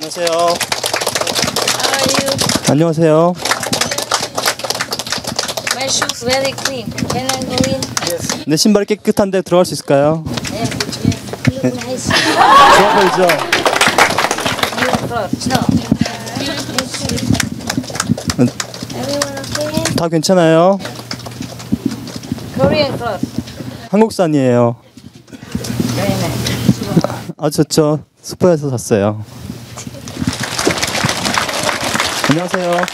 안녕하세요. How are you? 안녕하세요. My shoes very clean. Can I go in? 내 신발이 깨끗한데 들어갈 수 있을까요? Yeah. Look nice. 좋아 보이죠? New clothes. No. Everyone okay? 다 괜찮아요. Korean clothes. 한국산이에요. Very nice. 아주 좋죠. 슈퍼에서 샀어요. 안녕하세요.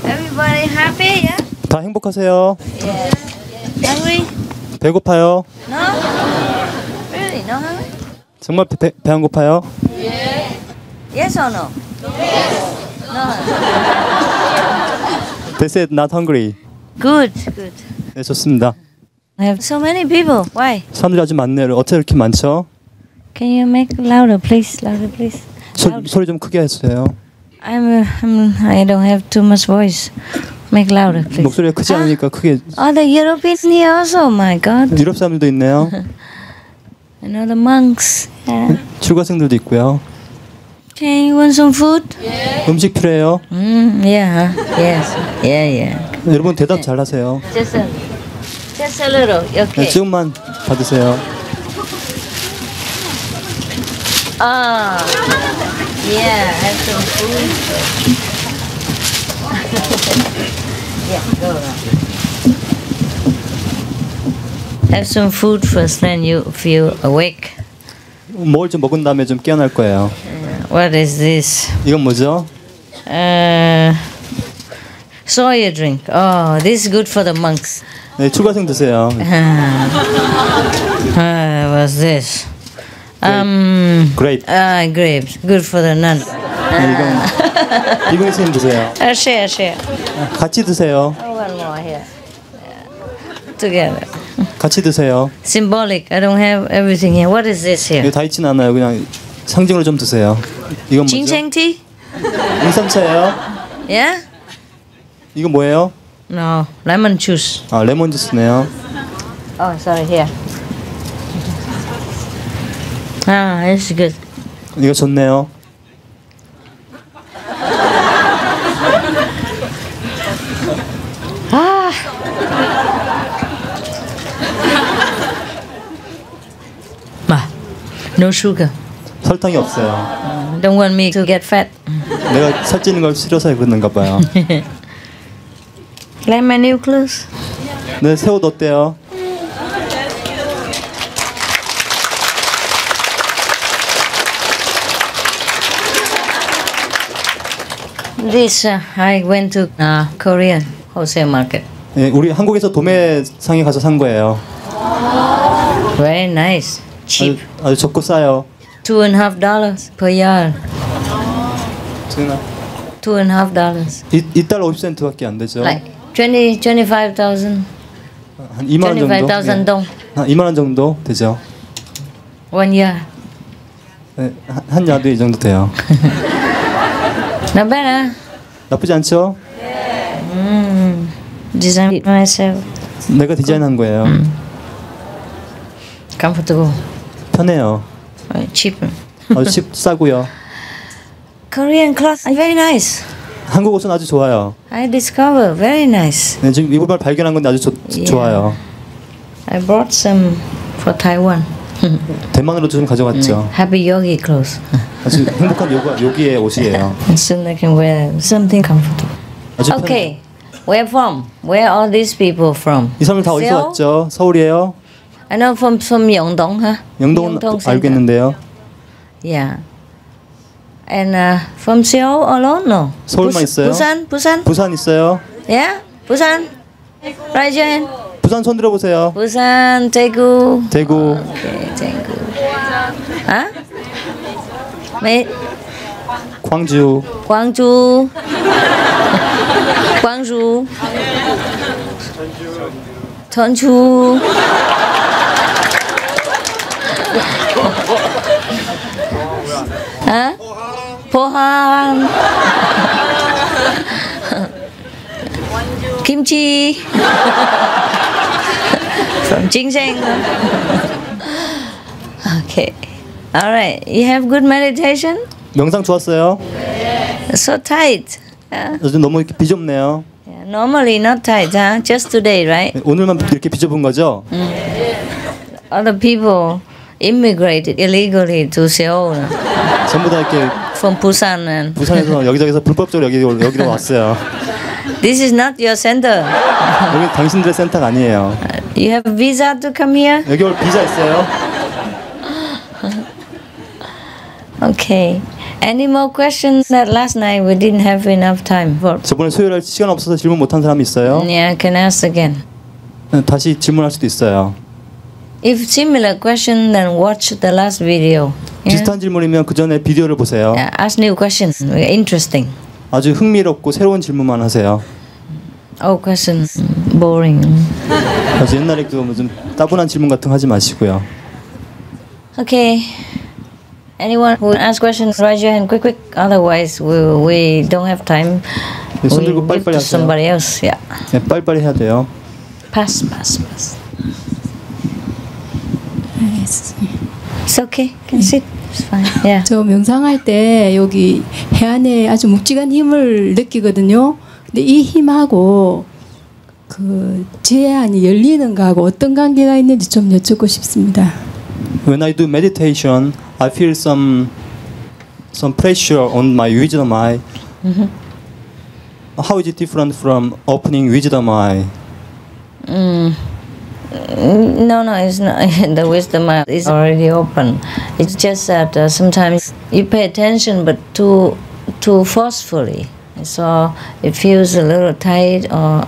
Everybody happy? Yeah. 다 행복하세요. Yeah. Hungry? 배고파요. No. Really? No hungry? 정말 배 안 고파요? Yes or no? Yes. No. They said not hungry. Good. Good. 네, 좋습니다. I have so many people. Why? 사람들이 아주 많네요. 어떻게 이렇게 많죠? Can you make louder, please? Louder, please. 소리 좀 크게 해주세요. I don't have too much voice. Make louder, please. 목소리가 크지 않으니까 크게. Oh, the Europeans here also. My God. 유럽 사람들도 있네요. And all the monks. Yeah. 출가생들도 있고요. Okay, you want some food? 음식 필요해요? Yeah. Yes. Yeah. 여러분 대답 잘하세요. Just a little. 네, Okay. 지금만 받으세요. Ah. Yeah. Have some food. Yeah. Go around. Have some food first, then you feel awake. 뭘 좀 먹은 다음에 좀 깨어날 거예요. What is this? 이건 뭐죠? Soya drink. Oh, this is good for the monks. 네, 출가생 드세요. What's this? Grape. Grapes. Good for the nun. 네, 이건 이분이 드세요. Share. 같이 드세요. Oh, one more here. Together. 같이 드세요. Symbolic. I don't have everything here. What is this 이거 here? 다 있진 않아요. 그냥 상징으로 좀 드세요. 이건 뭐죠? Ginseng tea? 인삼차예요. Yeah? 이거 뭐예요? No. Lemon juice. 아, 레몬 주스네요. Oh, sorry. Here. Ah, it's good. 이거 좋네요. Ah. No sugar. 설탕이 없어요. Don't want me to get fat. 내가 살찌는 걸 싫어서 그러는가 봐요. Like my new clothes. 네, 새 옷 어때요? This I went to Korean wholesale market. 네, 우리 한국에서 도매상에 가서 산 거예요. Very nice, cheap. 아주 좋고 싸요. $2.50 per yard. 지은아, $2.50. $2 50센트밖에 안 되죠. Like 25,000. 한 2만 원 정도. 25,000 dong. 한 2만 원 정도 되죠. 1 year. 네, 한 야드 이 정도 돼요. Not bad, 나쁘지 않죠? Design it myself. 내가 디자인한 거예요. Comfortable. 편해요. Cheap. 아주 싸고요. Korean clothes are very nice. 한국 옷은 아주 좋아요. I discover very nice. 네, 지금 이걸 발견한 건데 아주 좋아요. I brought some for Taiwan. 대만으로 좀 가져갔죠. Happy yogi clothes. 아주 행복한 요기의 옷이에요. Soon I can wear something comfortable. 아주 Okay, where from? Where are these people from? 이 사람들 다 어디서 Seoul? 왔죠? 서울이에요? I know from Yeongdong, huh? 영동은 Center. 알겠는데요. Yeah. And from Seoul alone? No. 서울만 있어요? Busan? 부산 있어요? Yeah? Busan? Raise your hand. 부산 손 들어보세요. Busan, Daegu. 대구. Okay, Daegu. Huh? May 광주. 광주. 광주. 전주. 아? 포항. 김치. From ginseng. Okay. All right. You have good meditation? 명상 좋았어요? So tight. 요즘 너무 이렇게 비좁네요. Yeah, normally not tight, huh? Just today, right? 오늘만 이렇게 비좁은 거죠? Other people immigrated illegally to Seoul 전부 다 이렇게 from Busan. And 부산에서 여기저기서 불법적으로 여기로 왔어요. this is not your center. 여기 당신들의 센터가 아니에요. You have visa to come here? 여기 올 비자 있어요? Okay. Any more questions? That last night we didn't have enough time for. 저번에 수요일날 시간 없어서 질문 못한 사람이 있어요? Yeah, can ask again. 다시 질문할 수도 있어요. If similar question, then watch the last video. Yeah? 비슷한 질문이면 그 전에 비디오를 보세요. Yeah, ask new questions. Interesting. 아주 흥미롭고 새로운 질문만 하세요. Old questions boring. 아주 옛날에 그 무슨 따분한 질문 같은 거 하지 마시고요. Okay. Anyone who ask questions, raise your hand quick. Otherwise, we don't have time. 손 We 들고 give 빨리빨리 to 하세요. somebody else. Yeah. 네, 빨리빨리 해야 돼요. Pass. It's okay. Can sit. It's fine. Yeah. 저 명상할 때 여기 해안에 아주 묵직한 힘을 느끼거든요. 근데 이 힘하고 그 제안이 열리는 거하고 어떤 관계가 있는지 좀 여쭙고 싶습니다. When I do meditation, I feel some pressure on my wisdom eye. How is it different from opening wisdom eye? No, it's not. The wisdom eye is already open. It's just that sometimes you pay attention, but too forcefully. So it feels a little tight or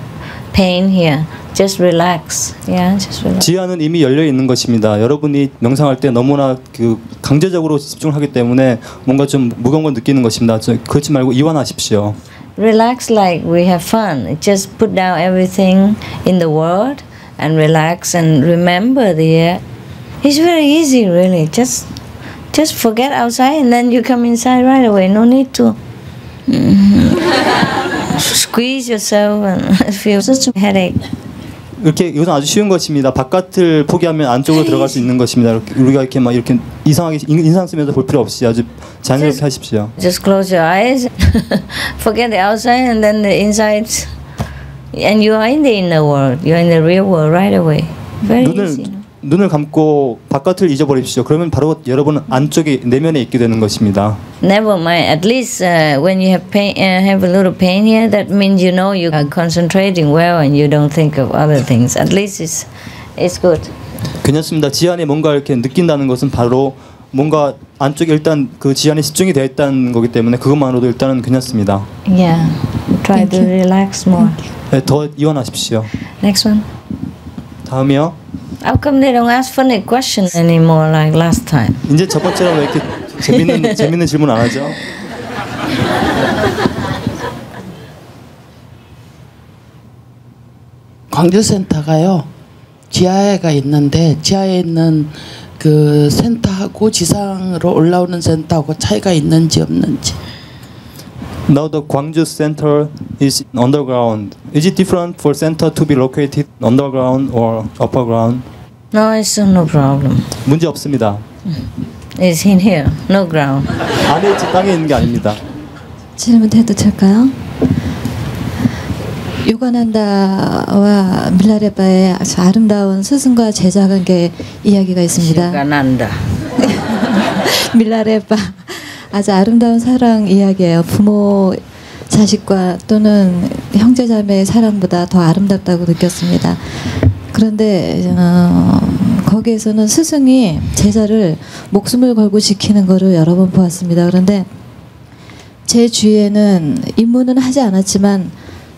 pain here. Just relax. Yeah, just relax. 지하는 이미 열려 있는 것입니다. 여러분이 명상할 때 너무나 그 강제적으로 집중을 하기 때문에 뭔가 좀 무거운 걸 느끼는 것입니다. 그렇지 말고 이완하십시오. Relax like we have fun. Just put down everything in the world and relax and remember the. It's very easy, really. Just forget outside and then you come inside right away. No need to squeeze yourself and feel such a headache. 이렇게 이것은 아주 쉬운 것입니다. 바깥을 포기하면 안쪽으로 들어갈 수 있는 것입니다. 우리가 이렇게 막 이렇게 이상하게 인상 쓰면서 볼 필요 없이 아주 자연스럽게 하십시오. Just close your eyes, forget the outside and then the inside, and you are in the inner world. You are in the real world right away. Very easy. 눈을 감고 바깥을 잊어버리십시오. 그러면 바로 여러분은 안쪽에 내면에 있게 되는 것입니다. Never mind. At least when you have pain, have a little pain here, that means you know you are concentrating well and you don't think of other things. At least it's good. 괜찮습니다. 지안에 뭔가 이렇게 느낀다는 것은 바로 뭔가 안쪽에 일단 그 지안에 집중이 되어 있다는 거기 때문에 그것만으로도 일단은 괜찮습니다. Yeah. Try to relax more. 네, 더 이완하십시오. Next one. 다음이요. How come they don't ask funny questions anymore like last time? 이제 저번처럼 왜 이렇게 재밌는 질문 안 하죠? 광주센터가요 지하에가 있는데 지하에 있는 그 센터하고 지상으로 올라오는 센터하고 차이가 있는지 없는지. Now the Gwangju Center is underground. Is it different for center to be located underground or upper ground? No, it's no problem. 문제 없습니다. It's in here, no ground. 안에 땅에 있는 게 아닙니다. 질문해도 될까요? 요가난다와 밀라레바의 아주 아름다운 스승과 제자 관계 이야기가 있습니다. Yogananda. 밀라레바 아주 아름다운 사랑 이야기예요. 부모 자식과 또는 형제자매의 사랑보다 더 아름답다고 느꼈습니다. 그런데 거기에서는 스승이 제자를 목숨을 걸고 지키는 것을 여러 번 보았습니다. 그런데 제 주위에는 입문은 하지 않았지만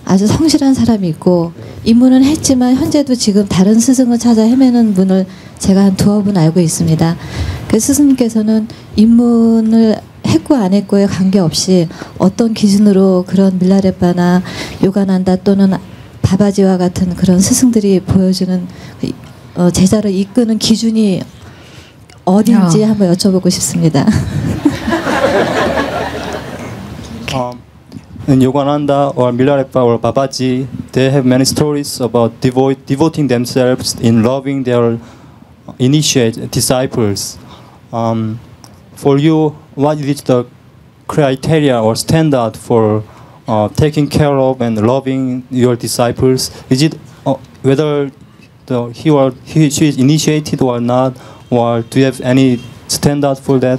아주 성실한 사람이 있고 입문은 했지만 현재도 지금 다른 스승을 찾아 헤매는 분을 제가 한 두어 분 알고 있습니다. 그 스승님께서는 입문을 했고 안 했고에 관계없이 어떤 기준으로 그런 밀라레빠나 요가난다 또는 바바지와 같은 그런 스승들이 보여주는 제자를 이끄는 기준이 어딘지 한번 여쭤보고 싶습니다. In Yogananda or Milarepa or Babaji, they have many stories about devoting themselves in loving their initiate disciples. For you, what is the criteria or standard for taking care of and loving your disciples? Is it whether she is initiated or not, or do you have any standard for that?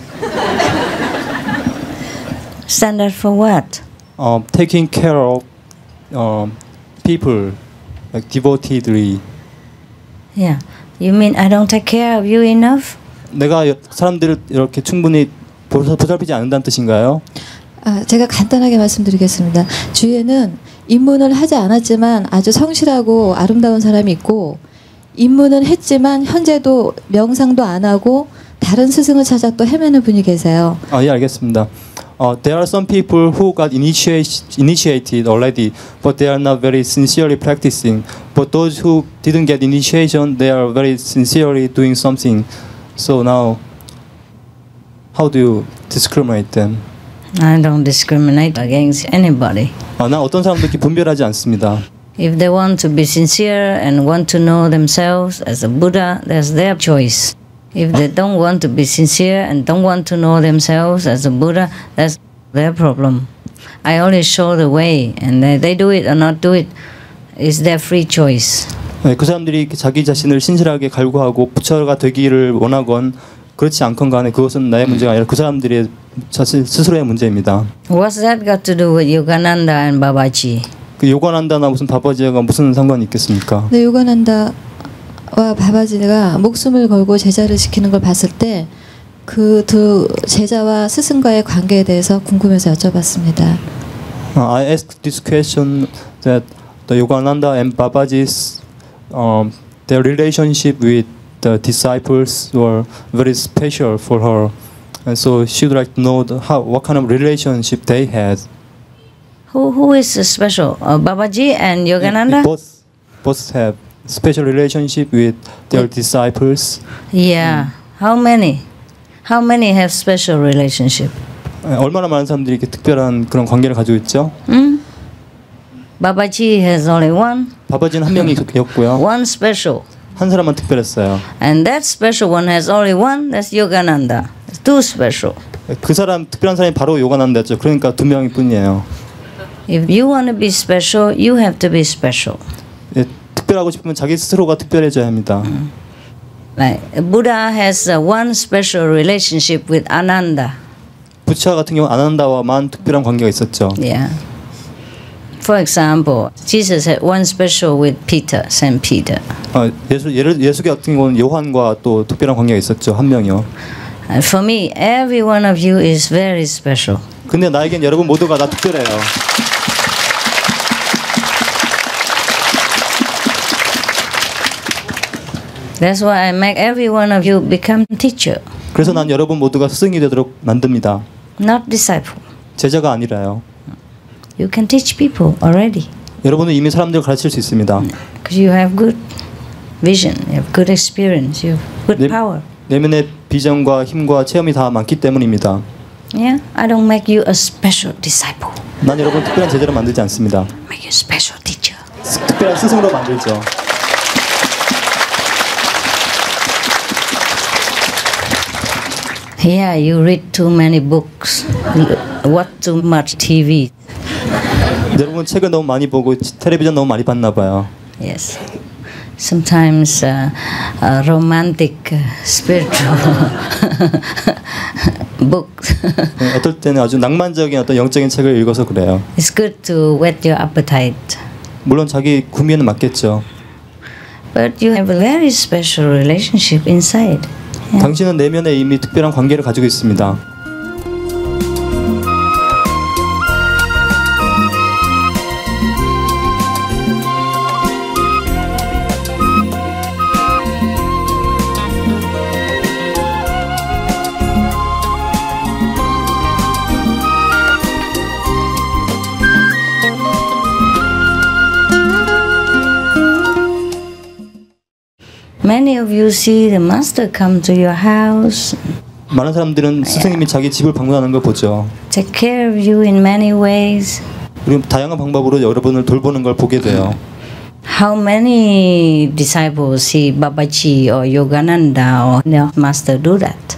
Standard for what? Taking care of people, like devotedly. Yeah. You mean I don't take care of you enough? 내가 사람들을 이렇게 충분히 보살피지 않는다는 뜻인가요? 제가 간단하게 말씀드리겠습니다. 주위에는 입문을 하지 않았지만 아주 성실하고 아름다운 사람이 있고 입문은 했지만 현재도 명상도 안 하고 다른 스승을 찾아 또 헤매는 분이 계세요. 예, 알겠습니다. There are some people who got initiated already, but they are not very sincerely practicing. But those who didn't get initiation, they are very sincerely doing something. So now, how do you discriminate them? I don't discriminate against anybody. 난 어떤 사람도 이렇게 분별하지 않습니다. If they want to be sincere and want to know themselves as a Buddha, that's their choice. If they don't want to be sincere and don't want to know themselves as a Buddha, that's their problem. I only show the way, and they do it or not do it is their free choice. 네, 그 사람들이 자기 자신을 신실하게 갈구하고 부처가 되기를 원하건 그렇지 않건 간에 그것은 나의 문제가 아니라 그 사람들의 자신 스스로의 문제입니다. What's that got to do with Yogananda and Babaji? 그 요가난다나 무슨 바바지가 무슨 상관이 있겠습니까? 네, 요가난다와 바바지가 목숨을 걸고 제자를 지키는 걸 봤을 때 그 두 제자와 스승과의 관계에 대해서 궁금해서 여쭤봤습니다. I asked this question that the Yogananda and Babaji's their relationship with the disciples were very special for her, and so she'd like to know what kind of relationship they had. Who is special? Babaji and Yogananda? Both have special relationship with their disciples. Yeah. How many? How many have special relationship? 얼마나 많은 사람들이 이렇게 특별한 그런 관계를 가지고 있죠? Babaji has only one. 바바지는 한 명이었고요. One special. 한 사람만 특별했어요. And that special one has only one. That's Yogananda. It's two special. 그 사람 특별한 사람이 바로 요가난다였죠. 그러니까 두 명일 뿐이에요. If you want to be special, you have to be special. 예, 특별하고 싶으면 자기 스스로가 특별해져야 합니다. Like Buddha has one special relationship with Ananda. 부처 같은 경우 아난다와만 특별한 관계가 있었죠. Yeah. For example, Jesus had one special with Peter, Saint Peter. 예수 같은 경우는 요한과 또 특별한 관계가 있었죠. 한 명이요. And for me, every one of you is very special. 근데 나에겐 여러분 모두가 다 특별해요. That's why I make every one of you become teacher. 그래서 난 여러분 모두가 스승이 되도록 만듭니다. Not disciple. 제자가 아니라요. You can teach people already. 여러분은 이미 사람들을 가르칠 수 있습니다. Because you have good vision, you have good experience, you have good power. 내면의 비전과 힘과 체험이 다 많기 때문입니다. Yeah, I don't make you a special disciple. 난 여러분 특별한 제자를 만들지 않습니다. Make you a special teacher. 특별한 스승으로 만들죠. Yeah, you read too many books, watch too much TV. 여러분 책을 너무 많이 보고 텔레비전 너무 많이 봤나 봐요. Yes. Sometimes romantic, spiritual books. 어떨 때는 아주 낭만적인 어떤 영적인 책을 읽어서 그래요. It's good to whet your appetite. 물론 자기 구미에는 맞겠죠. But you have a very special relationship inside. Yeah. 당신은 내면에 이미 특별한 관계를 가지고 있습니다. Many of you see the master come to your house, 많은 사람들은 스승님이 자기 집을 방문하는 걸 보죠. take care of you in many ways. 그리고 다양한 방법으로 여러분을 돌보는 걸 보게 돼요. How many disciples see Babaji or Yogananda or their master do that?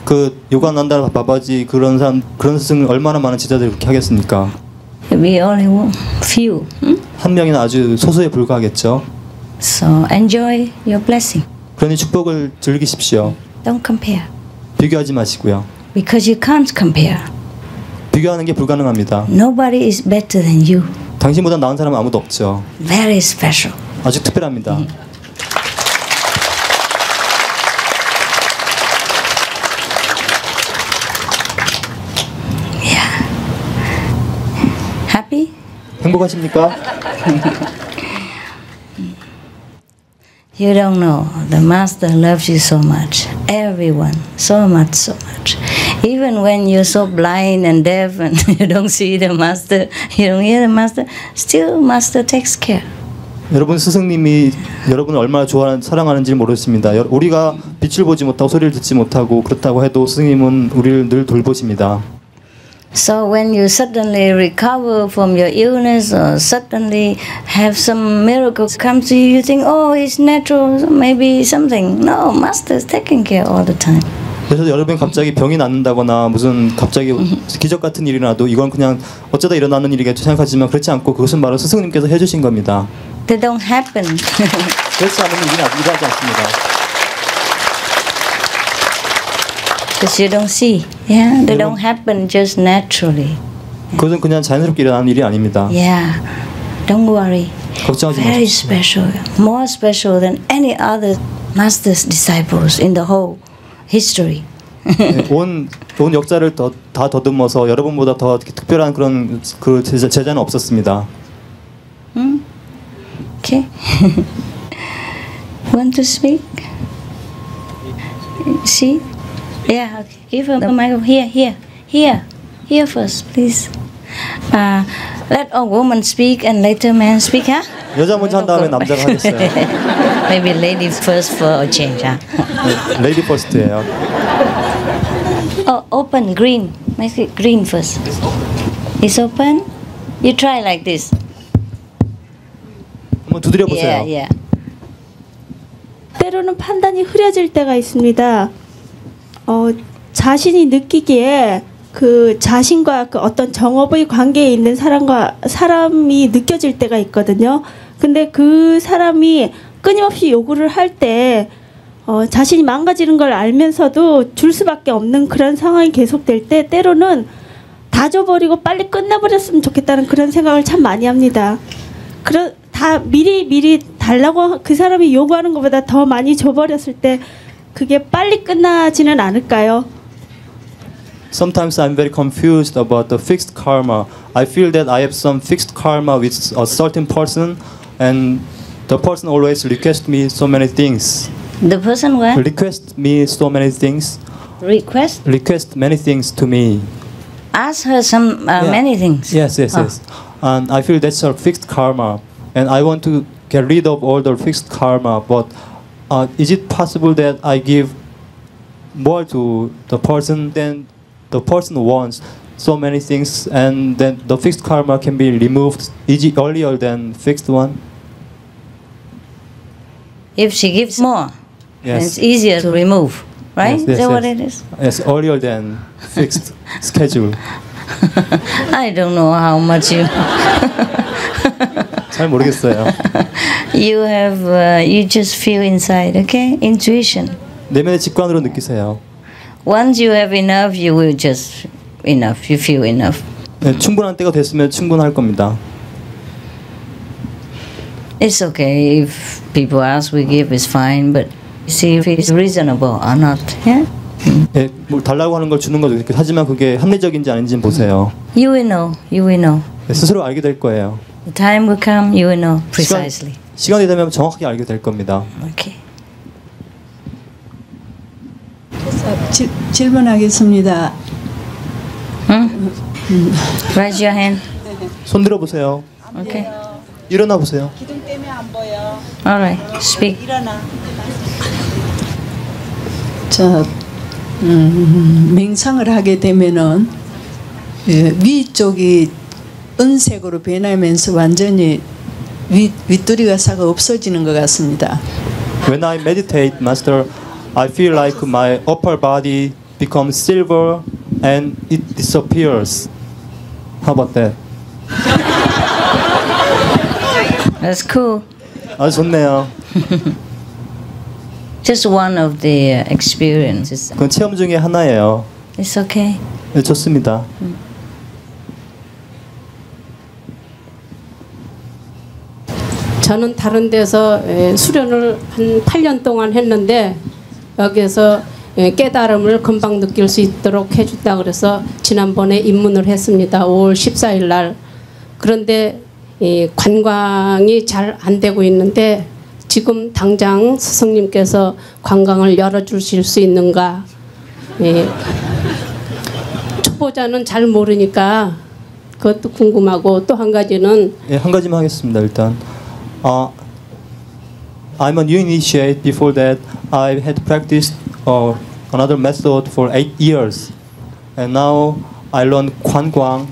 그 요가난다 바바지 그런 사람 그런 스승 얼마나 많은 제자들이 그렇게 하겠습니까? We only few. 한 명이나 아주 소수에 불과하겠죠. So enjoy your blessing. 그러니 축복을 즐기십시오. Don't compare. 비교하지 마시고요. Because you can't compare. 비교하는 게 불가능합니다. Nobody is better than you. 당신보다 나은 사람은 아무도 없죠. Very special. 아주 특별합니다. Happy? 행복하십니까? You don't know. The master loves you so much. Everyone. So much, so much. Even when you're so blind and deaf and you don't see the master, you don't hear the master, still master takes care. 여러분 스승님이 여러분을 얼마나 좋아하는 사랑하는지 모르십니다. 우리가 빛을 보지 못하고 소리를 듣지 못하고 그렇다고 해도 스승님은 우리를 늘 돌보십니다. So when you suddenly recover from your illness or suddenly have some miracle come to you, you think, oh, it's natural, maybe something. No, master is taking care all the time. 그래서 여러분이 갑자기 병이 낫는다거나 무슨 갑자기 기적 같은 일이 나도 이건 그냥 어쩌다 일어나는 일이겠죠 생각하지만 그렇지 않고 그것은 바로 스승님께서 해주신 겁니다. They don't happen. 그렇지 않으면 일어나지 않습니다. Because you don't see. Yeah, they don't happen just naturally. 그것은 그냥 자연스럽게 일어나는 일이 아닙니다. Yeah, don't worry. 걱정하지 Very 마십시오. special, more special than any other master's disciples in the whole history. 온 역사를 다 더듬어서 여러분보다 더 특별한 그런 그 제자는 없었습니다. Okay. Want to speak? See? Yeah. Okay. Give her the microphone. Here first, please. Let a woman speak and later man speak, huh? 여자 먼저 한 다음에 남자가 하겠어요. Maybe lady first for a change, huh? 레이디 퍼스트예요. Oh, open green. Make it green first. It's open. You try like this. 한번 두드려 보세요. Yeah. 때로는 판단이 흐려질 때가 있습니다. 자신이 느끼기에 그 자신과 그 어떤 정업의 관계에 있는 사람이 느껴질 때가 있거든요. 근데 그 사람이 끊임없이 요구를 할 때 자신이 망가지는 걸 알면서도 줄 수밖에 없는 그런 상황이 계속될 때 때로는 다 줘버리고 빨리 끝내버렸으면 좋겠다는 그런 생각을 참 많이 합니다. 다 미리 달라고 그 사람이 요구하는 것보다 더 많이 줘버렸을 때 그게 빨리 끝나지는 않을까요? Sometimes I'm very confused about the fixed karma. I feel that I have some fixed karma with a certain person, and the person always requests me so many things. The person what? Request me so many things. Request? Request many things to me. Ask her some many things. Yes. And I feel that's a fixed karma, and I want to get rid of all the fixed karma. But is it possible that I give more to the person than the person wants so many things, and then the fixed karma can be removed earlier than fixed one? If she gives more, Yes. it's easier to remove, right? Yes, Is that what yes. it is? Yes, earlier than fixed schedule. I don't know how much you 잘 모르겠어요. you just feel inside, okay? Intuition. 내면의 직관으로 느끼세요. Once you have enough, you will just enough. You feel enough. 네, 충분한 때가 됐으면 충분할 겁니다. It's okay if people ask, we give. It's fine, but see if it's reasonable or not. Yeah. 네, 뭐 달라고 하는 걸 주는 거죠. 하지만 그게 합리적인지 아닌지는 보세요. You will know. You will know. 네, 스스로 알게 될 거예요. The time will come. You will know precisely. 시간이 되면 정확하게 알게 될 겁니다. Okay. 질문하겠습니다. Raise your hand. 손 들어 보세요. Okay. 일어나 보세요. 기둥 때문에 안 보여. All right, speak. 자, 맹상을 하게 되면은 위쪽이 은색으로 변하면서 완전히 윗두리가 사가 없어지는 것 같습니다. When I meditate, Master, I feel like my upper body becomes silver and it disappears. How about that? That's cool. 아, 좋네요. Just one of the experiences. 그건 체험 중에 하나예요. It's okay. 네, 좋습니다. 저는 다른 데서 수련을 한 8년 동안 했는데 여기서 깨달음을 금방 느낄 수 있도록 해준다 그래서 지난번에 입문을 했습니다. 5월 14일 날. 그런데 관광이 잘 안 되고 있는데 지금 당장 스승님께서 관광을 열어주실 수 있는가. 초보자는 잘 모르니까 그것도 궁금하고 또 한 가지는 예, 한 가지만 하겠습니다. 일단 I'm a new initiate. Before that, I had practiced another method for 8 years, and now I learned Kwankwang.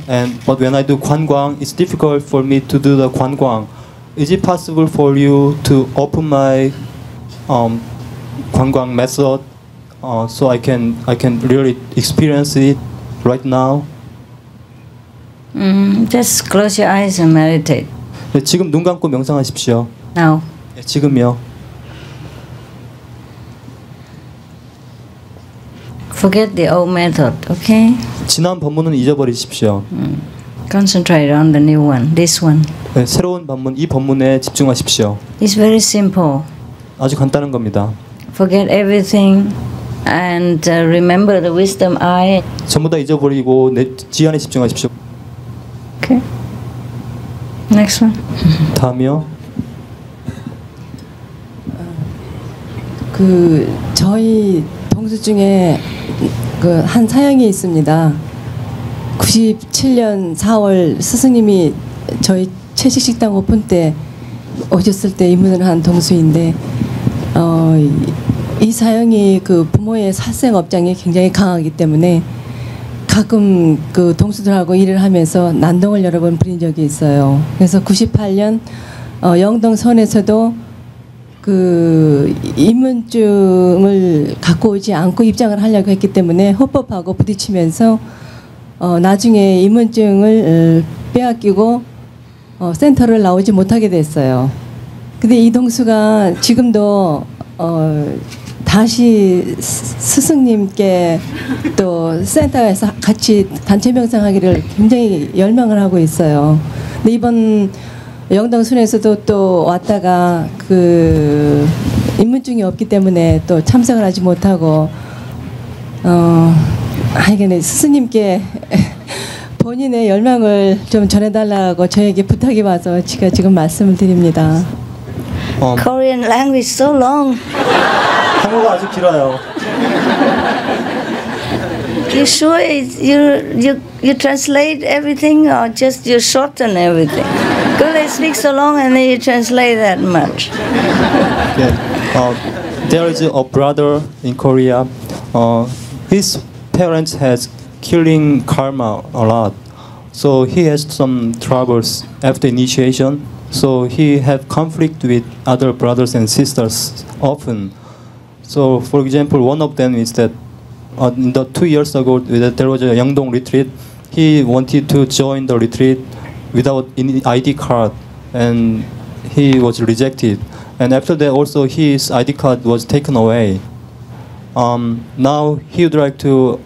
But when I do Kwankwang, it's difficult for me to do the Kwankwang. Is it possible for you to open my Kwankwang method so I can really experience it right now? Just close your eyes and meditate. 네, 지금 눈 감고 명상하십시오. Now. 네, 지금요. Forget the old method, okay? 지난 법문은 잊어버리십시오. Concentrate on the new one, this one. 네, 새로운 법문, 이 법문에 집중하십시오. It's very simple. 아주 간단한 겁니다. Forget everything and remember the wisdom eye. 전부 다 잊어버리고 내 지안에 집중하십시오. Okay. Next one. 다음이요. 저희 동수 중에 한 사형이 있습니다. 97년 4월 스승님이 저희 채식식당 오픈 때 오셨을 때 입문을 한 동수인데 이 사형이 부모의 살생업장이 굉장히 강하기 때문에 가끔 동수들하고 일을 하면서 난동을 여러 번 부린 적이 있어요. 그래서 98년 영동선에서도 입문증을 갖고 오지 않고 입장을 하려고 했기 때문에 헌법하고 부딪히면서 나중에 입문증을 빼앗기고 센터를 나오지 못하게 됐어요. 근데 이 동수가 지금도 다시 스승님께 또 센터에서 같이 단체 명상하기를 굉장히 열망을 하고 있어요. 근데 이번 영동순에서도 또 왔다가 입문증이 없기 때문에 또 참석을 하지 못하고 하여간 스승님께 본인의 열망을 좀 전해달라고 저에게 부탁이 와서 제가 지금 말씀을 드립니다. Korean language so long. 한국어 아주 길어요. You sure you translate everything or just you shorten everything? Because they speak so long and then you translate that much. Yeah. There is a brother in Korea. His parents has killing karma a lot, so he has some troubles after initiation. So he have conflict with other brothers and sisters often. So, for example, one of them is that in the 2 years ago, there was a Yeongdong retreat. He wanted to join the retreat without any ID card, and he was rejected. And after that, also his ID card was taken away. Now he would like to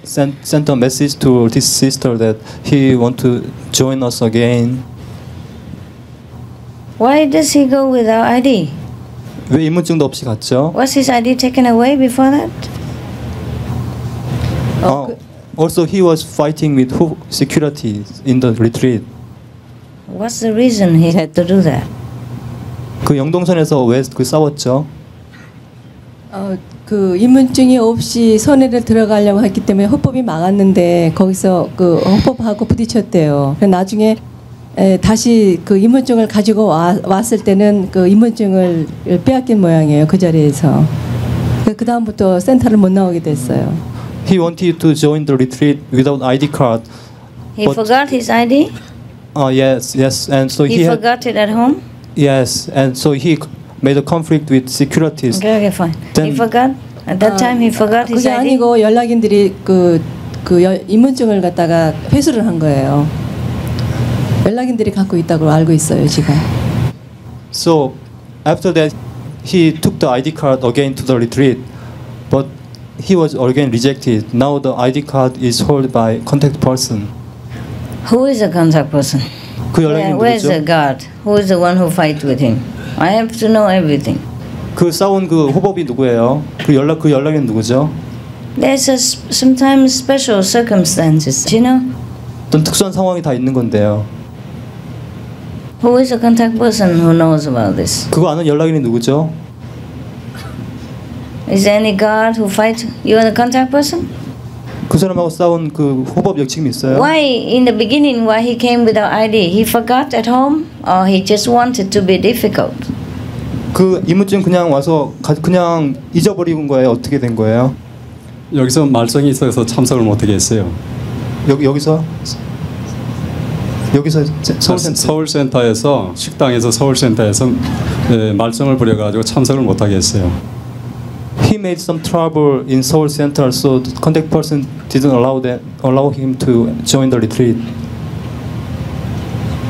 send a message to his sister that he want to join us again. Why does he go without ID? 왜 입문증도 없이 갔죠? Was his ID taken away before that? Also, he was fighting with security in the retreat. What's the reason he had to do that? 그 영동선에서 왜 싸웠죠? 입문증이 없이 선회를 들어가려고 했기 때문에 헌법이 막았는데 거기서 헌법하고 부딪혔대요. 나중에 다시 그 인문증을 가지고 왔을 때는 그 인문증을 빼앗긴 모양이에요. 그 자리에서. 그 다음부터 센터를 못 나오게 됐어요. He wanted to join the retreat without ID card. He forgot his ID. Yes, and so He forgot it at home. Yes, and so he made a conflict with securities. Okay, fine. He Then- forgot at that time. He forgot his 그게 ID. 아니고 연락인들이 인문증을 갖다가 회수를 한 거예요. 연락인들이 갖고 있다고 알고 있어요, 지금. So after that, he took the ID card again to the retreat, but he was again rejected. Now the ID card is held by contact person. Who is the contact person? 그 연락인 Where's the 누구죠? guard? Who is the one who fight with him? I have to know everything. 그 싸운 그 호법이 누구예요? 그 연락인 누구죠? There's sometimes special circumstances, you know. 어떤 특수한 상황이 다 있는 건데요. Who is the contact person who knows about this? 그거 아는 연락인이 누구죠? Is there any guard who fight? You are the contact person? 그 사람하고 싸운 그 호법 역칙이 있어요? Why in the beginning? Why he came without ID? He forgot at home, or he just wanted to be difficult? 그 이문증 그냥 와서 그냥 잊어버리는 거예요? 어떻게 된 거예요? 여기서 말썽이 있어서 참석을 못하게 했어요. 여기서 서울센터에서 식당에서 서울센터에서 말썽을 부려가지고 참석을 못하게 했어요. He made some trouble in Seoul Center, so the contact person didn't allow him to join the retreat.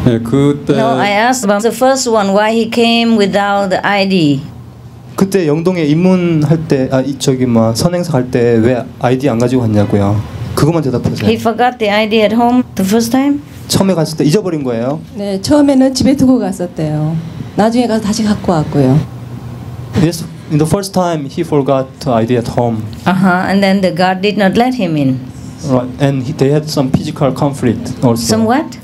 네, 그때 No, I asked about the first one. Why he came without the ID? 그때 영동에 입문할 때 선행사 갈 때 왜 아이디 안 가지고 갔냐고요. 그것만 대답하세요. He forgot the ID at home the first time. 처음에 갔을 때 잊어버린 거예요. 네, 처음에는 집에 두고 갔었대요. 나중에 가서 다시 갖고 왔고요. Yes, in the first time he forgot the ID at home. And then the guard did not let him in. Right, and they had some physical conflict also. Some what?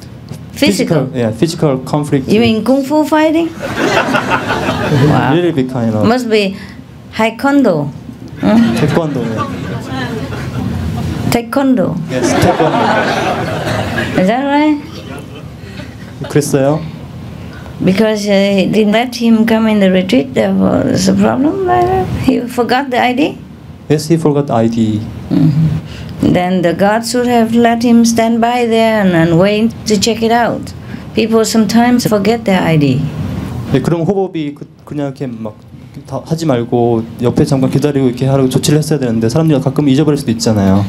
Physical. Yeah, physical conflict. You mean kung fu fighting? Wow. Really big kind of. Must be taekwondo. 태권도. Yeah. Taekwondo. Yes, 태권도. Is that right? 그랬어요? Because he didn't let him come in the retreat, therefore there's a problem like that. He forgot the ID? Yes, he forgot ID. Then the guard should have let him stand by there and wait to check it out. People sometimes forget their ID. 네, 그럼 호법이 그냥 이렇게 막 다 하지 말고 옆에 잠깐 기다리고 이렇게 하라고 조치를 했어야 되는데 사람들이 가끔 잊어버릴 수도 있잖아요.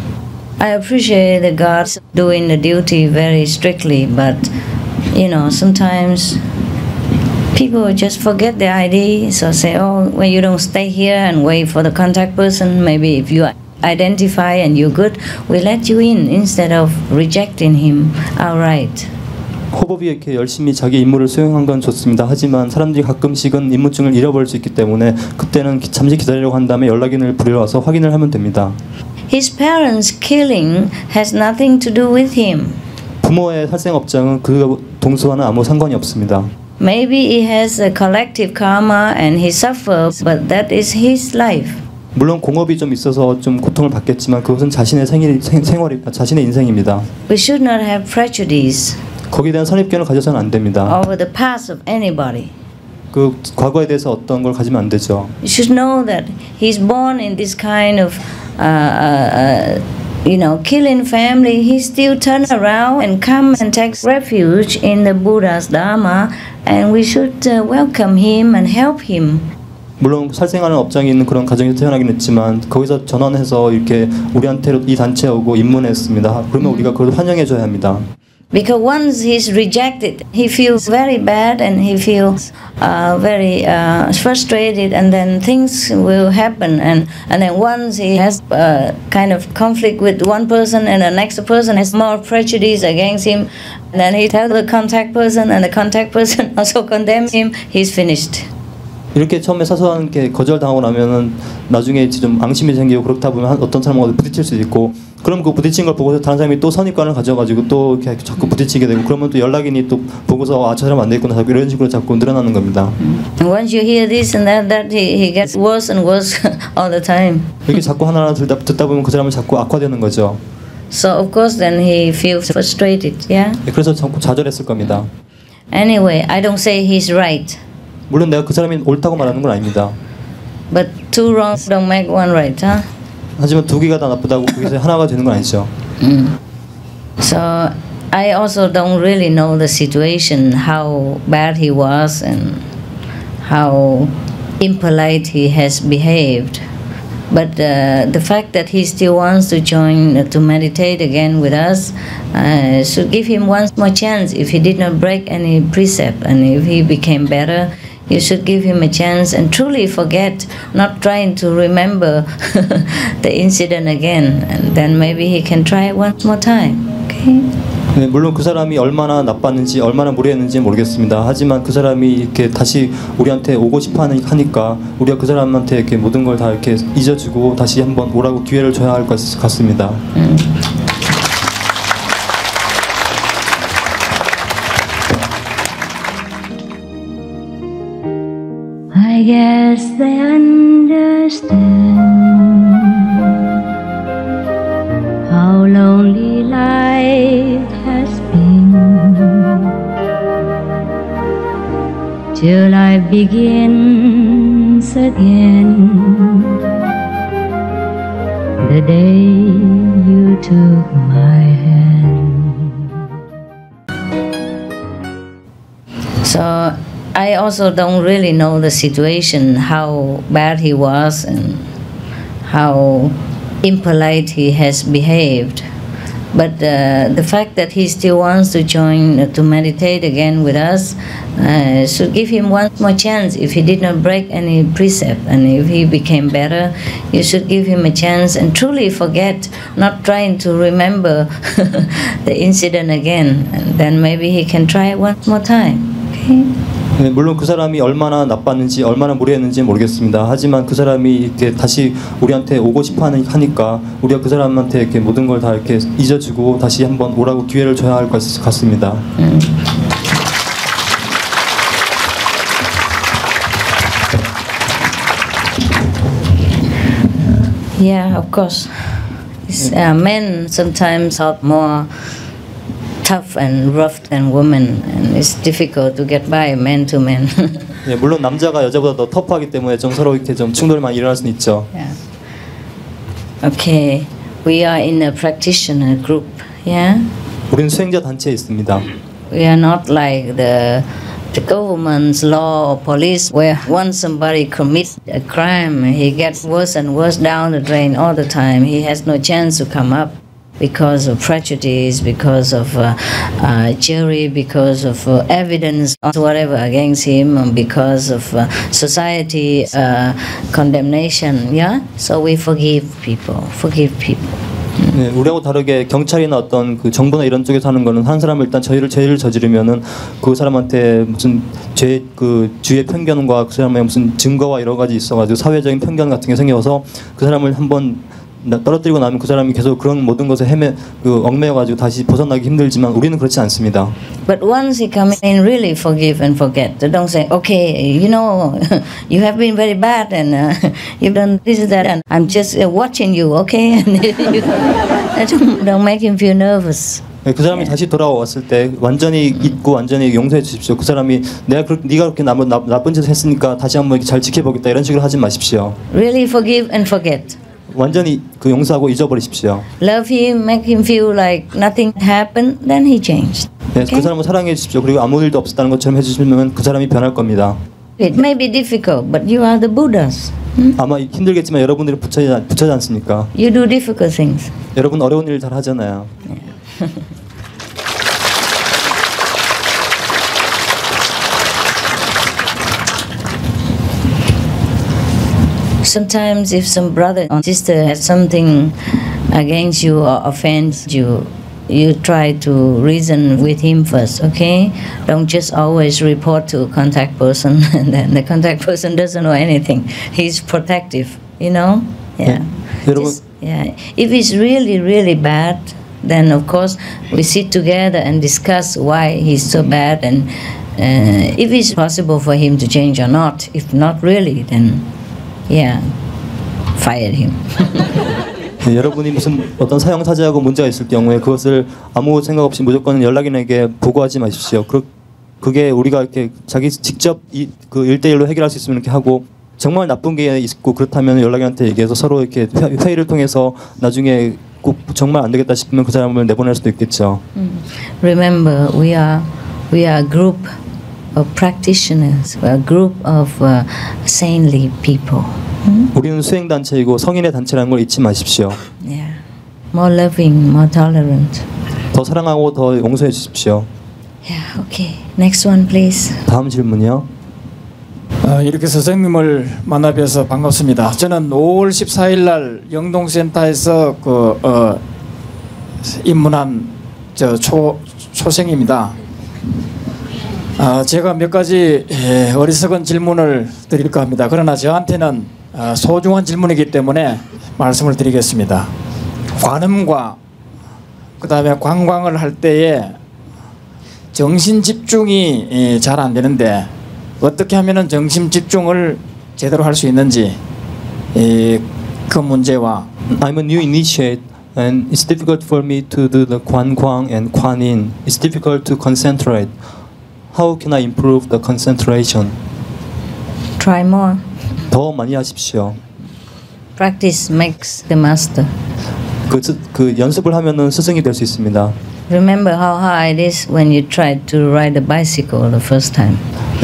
I appreciate the guards doing the duty very strictly, but you know, sometimes people just forget their ID, so say, oh, well, you don't stay here and wait for the contact person. Maybe if you identify and you're good, we let you in instead of rejecting him outright. 호법이 이렇게 열심히 자기 임무를 수행한 건 좋습니다. 하지만 사람들이 가끔씩은 임무증을 잃어버릴 수 있기 때문에 그때는 잠시 기다리려고 한 다음에 연락인을 부리러 와서 확인을 하면 됩니다. His parents' killing has nothing to do with him. 부모의 살생업장은 그 동수와는 아무 상관이 없습니다. Maybe he has a collective karma and he suffers, but that is his life. 물론 공업이 좀 있어서 좀 고통을 받겠지만 그것은 자신의 생활이 자신의 인생입니다. We should not have prejudice 거기에 대한 선입견을 가져서는 안 됩니다. over the past of anybody. 그 과거에 대해서 어떤 걸 가지면 안 되죠. You should know that he's born in this kind of, killing family. He still turns around and comes and takes refuge in the Buddha's Dharma, and we should welcome him and help him. 물론 살생하는 업장이 있는 그런 가정에서 태어나긴 했지만 거기서 전환해서 이렇게 우리한테 이 단체에 오고 입문했습니다. 그러면 우리가 그걸 환영해줘야 합니다. Because once he's rejected, he feels very bad and he feels very frustrated, and then things will happen. And then once he has kind of conflict with one person, and the next person has more prejudice against him, and then he tells the contact person, and the contact person also condemns him, he's finished. 이렇게 처음에 사소한 게 거절당하고 나면은 나중에 좀 앙심이 생기고 그렇다 보면 어떤 사람하고 부딪힐 수 있고 그럼 그 부딪힌 걸 보고서 다른 사람이 또 선입관을 가져가지고 또 이렇게 자꾸 부딪히게 되고 그러면 또 연락인이 또 보고서 저 사람 안 되겠구나 자꾸 이런 식으로 자꾸 늘어나는 겁니다. And once you hear this and that he gets worse and worse all the time. 이렇게 자꾸 하나하나 듣다 보면 그 사람은 자꾸 악화되는 거죠. So of course then he feels frustrated, yeah? 그래서 자꾸 좌절했을 겁니다. Anyway, I don't say he's right. 물론 내가 그 사람이 옳다고 말하는 건 아닙니다. But two wrongs don't make one right, huh? 하지만 두 개가 다 나쁘다고 거기서 하나가 되는 건 아니죠. So I also don't really know the situation, how bad he was and how impolite he has behaved. But the fact that he still wants to join to meditate again with us should give him one more chance. If he did not break any precept and if he became better, you should give him a chance and truly forget, not trying to remember the incident again. And then maybe he can try it one more time. Okay? 네, 물론 그 사람이 얼마나 나빴는지 얼마나 무례했는지 모르겠습니다. 하지만 그 사람이 이렇게 다시 우리한테 오고 싶어 하니까 우리가 그 사람한테 이렇게 모든 걸 다 이렇게 잊어주고 다시 한번 오라고 기회를 줘야 할 것 같습니다. I guess they understand how lonely life has been till life begins again the day you took my hand. So I also don't really know the situation, how bad he was and how impolite he has behaved. But the fact that he still wants to join to meditate again with us should give him one more chance. If he did not break any precept and if he became better, you should give him a chance and truly forget, not trying to remember the incident again. And then maybe he can try it one more time. Okay? 네, 물론 그 사람이 얼마나 나빴는지 얼마나 무례했는지 모르겠습니다. 하지만 그 사람이 이렇게 다시 우리한테 오고 싶어 하니까 우리가 그 사람한테 이렇게 모든 걸 다 이렇게 잊어주고 다시 한번 오라고 기회를 줘야 할 것 같습니다. Yeah, of course. Men sometimes are more tough and rough than women, and it's difficult to get by man to man. 예, 물론 남자가 여자보다 더 터프하기 때문에 좀 서로 이렇게 좀 충돌이 많이 일어날 수는 있죠. Yeah. Okay, we are in a practitioner group. Yeah. 우리는 수행자 단체에 있습니다. We are not like the government's law or police, where once somebody commits a crime, he gets worse and worse down the drain all the time. He has no chance to come up because of prejudice, because of jury, because of evidence, whatever against him, because of society condemnation. Yeah, so we forgive people. 네, 우리하고 다르게 경찰이나 어떤 그 정부나 이런 쪽에서 하는 거는 한 사람을 일단 죄를 저지르면은 그 사람한테 무슨 그 주의 편견과 그 사람의 무슨 증거와 여러 가지 있어가지고 사회적인 편견 같은 게 생겨서 그 사람을 한번 떨어뜨리고 나면 그 사람이 계속 그런 모든 것에 얽매여가지고 다시 벗어나기 힘들지만 우리는 그렇지 않습니다. But once he comes in, really forgive and forget. Don't say, okay, you know, you have been very bad and you've done this and that, and I'm just watching you, okay? Don't make him feel nervous. 그 사람이 다시 돌아왔을 때 완전히 잊고 완전히 용서해 주십시오. 그 사람이 네가 그렇게 나쁜 짓을 했으니까 다시 한번 잘 지켜보겠다 이런 식으로 하지 마십시오. Really forgive and forget. 완전히 그 용서하고 잊어버리십시오. Love him, make him feel like nothing happened, then he changed. 네, okay? 그 사람을 사랑해 주십시오. 그리고 아무 일도 없었다는 것처럼 해주시면 그 사람이 변할 겁니다. It may be difficult, but you are the Buddhas. 아마 힘들겠지만 여러분들이 부처지 않습니까? You do difficult things. 여러분 어려운 일 잘 하잖아요. Sometimes if some brother or sister has something against you or offends you, you try to reason with him first, okay? Don't just always report to a contact person and then the contact person doesn't know anything. He's protective, you know? Yeah. Yeah. If it's really, really bad, then of course we sit together and discuss why he's so bad and if it's possible for him to change or not. If not really, then yeah, fire him. 네, 여러분이 무슨 어떤 사형 사죄하고 문제가 있을 경우에 그것을 아무 생각 없이 무조건 연락인에게 보고하지 마십시오. 그게 우리가 이렇게 자기 직접 그 1대1로 해결할 수 있으면 이렇게 하고 정말 나쁜 게 있고 그렇다면 연락한테 얘기해서 서로 이렇게 회의를 통해서 나중에 꼭 정말 안 되겠다 싶으면 그 사람을 내보낼 수도 있겠죠. Remember, we are a group of practitioners, a group of saintly people. 우리는 수행 단체이고 성인의 단체라는 걸 잊지 마십시오. Yeah, more loving, more tolerant. 더 사랑하고 더 용서해 주십시오. Yeah, okay. Next one, please. 다음 질문이요. 이렇게 선생님을 만나 뵈서 반갑습니다. 저는 5월 14일 날 영동센터에서 입문한 초생입니다. 제가 몇 가지 어리석은 질문을 드릴까 합니다. 그러나 저한테는 소중한 질문이기 때문에 말씀을 드리겠습니다. 관음과 그 다음에 관광을 할 때에 정신 집중이 잘 안 되는데 어떻게 하면은 정신 집중을 제대로 할 수 있는지 그 문제와 I'm a new initiate and it's difficult for me to do the 관광 and 관인. It's difficult to concentrate. How can I improve the concentration? Try more. 더 많이 하십시오. Practice makes the master. 그 연습을 하면은 스승이 될 수 있습니다. Remember how hard it is when you tried to ride a bicycle the first time.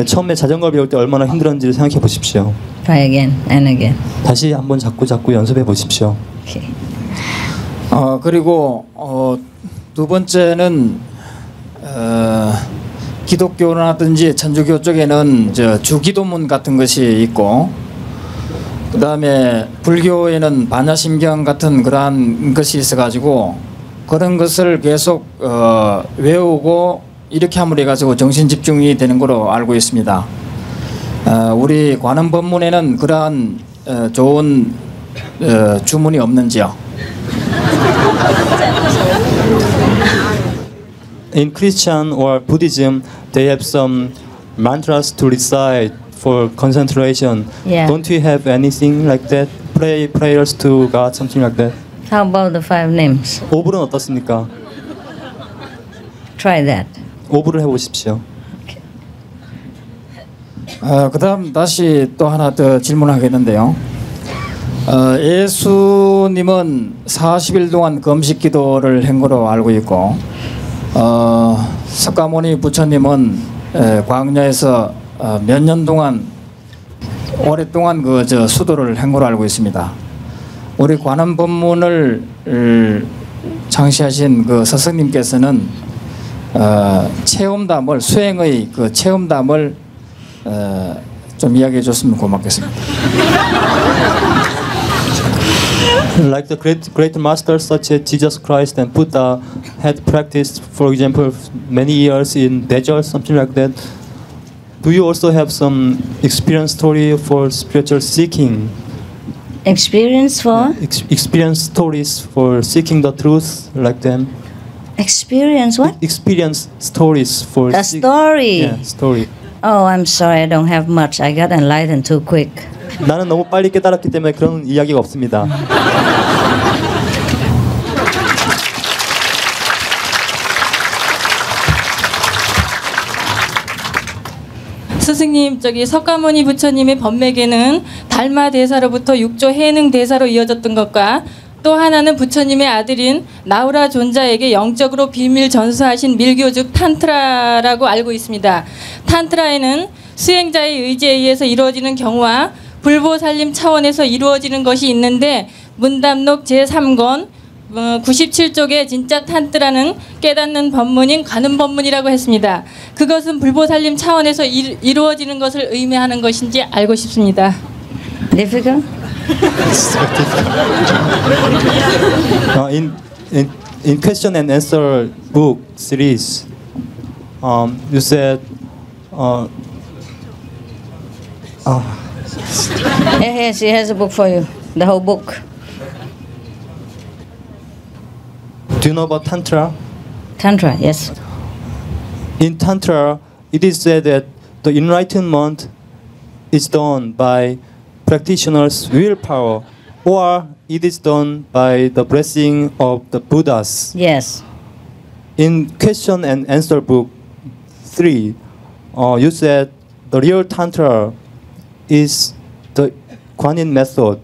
처음에 자전거 배울 때 얼마나 힘들었는지를 생각해 보십시오. Try again and again. 다시 한번 자꾸 연습해 보십시오. Okay. 그리고 두 번째는 기독교라든지 천주교 쪽에는 주기도문 같은 것이 있고 그 다음에 불교에는 반야심경 같은 그러한 것이 있어가지고 그런 것을 계속 외우고 이렇게 함으로 해가지고 정신 집중이 되는 걸로 알고 있습니다. 우리 관음 법문에는 그러한 좋은 주문이 없는지요? In Christian or Buddhism, they have some mantras to recite for concentration. Yeah. Don't you have anything like that? Prayers to God, something like that. How about the 5 names? 5불은 어떻습니까? Try that. 5불을 해보십시오. 그 다음 다시 또 하나 더 질문하겠는데요. 예수님은 40일 동안 금식 기도를 한 거로 알고 있고 석가모니 부처님은 광야에서 몇 년 동안 오랫동안 수도를 한 거로 알고 있습니다. 우리 관음 법문을 창시하신 그 스승님께서는 체험담을 수행의 그 체험담을 좀 이야기해 줬으면 고맙겠습니다. Like the great masters such as Jesus Christ and Buddha had practiced, for example, many years in desert, something like that. Do you also have some experience story for spiritual seeking? Experience for? Experience stories for seeking the truth, like them. Experience what? Experience stories for. A story. Yeah, story. Oh, I'm sorry, I don't have much. I got enlightened too quick. 나는 너무 빨리 깨달았기 때문에 그런 이야기가 없습니다. 스승님, 석가모니 부처님의 법맥에는 달마 대사로부터 6조 해능 대사로 이어졌던 것과 또 하나는 부처님의 아들인 나우라 존자에게 영적으로 비밀 전수하신 밀교즉 탄트라라고 알고 있습니다. 탄트라에는 수행자의 의지에 의해서 이루어지는 경우와 불보살림 차원에서 이루어지는 것이 있는데 문답록 제3권 97쪽에 진짜 탄트라는 깨닫는 법문인 관음 법문이라고 했습니다. 그것은 불보살림 차원에서 이루어지는 것을 의미하는 것인지 알고 싶습니다. Difficult? In question and answer book series, you said, Here, she has a book for you. The whole book. Do you know about Tantra? Tantra, yes. In Tantra, it is said that the enlightenment is done by practitioners' willpower, or it is done by the blessing of the Buddhas. Yes. In question and answer book 3, you said the real tantra is the Guanyin method.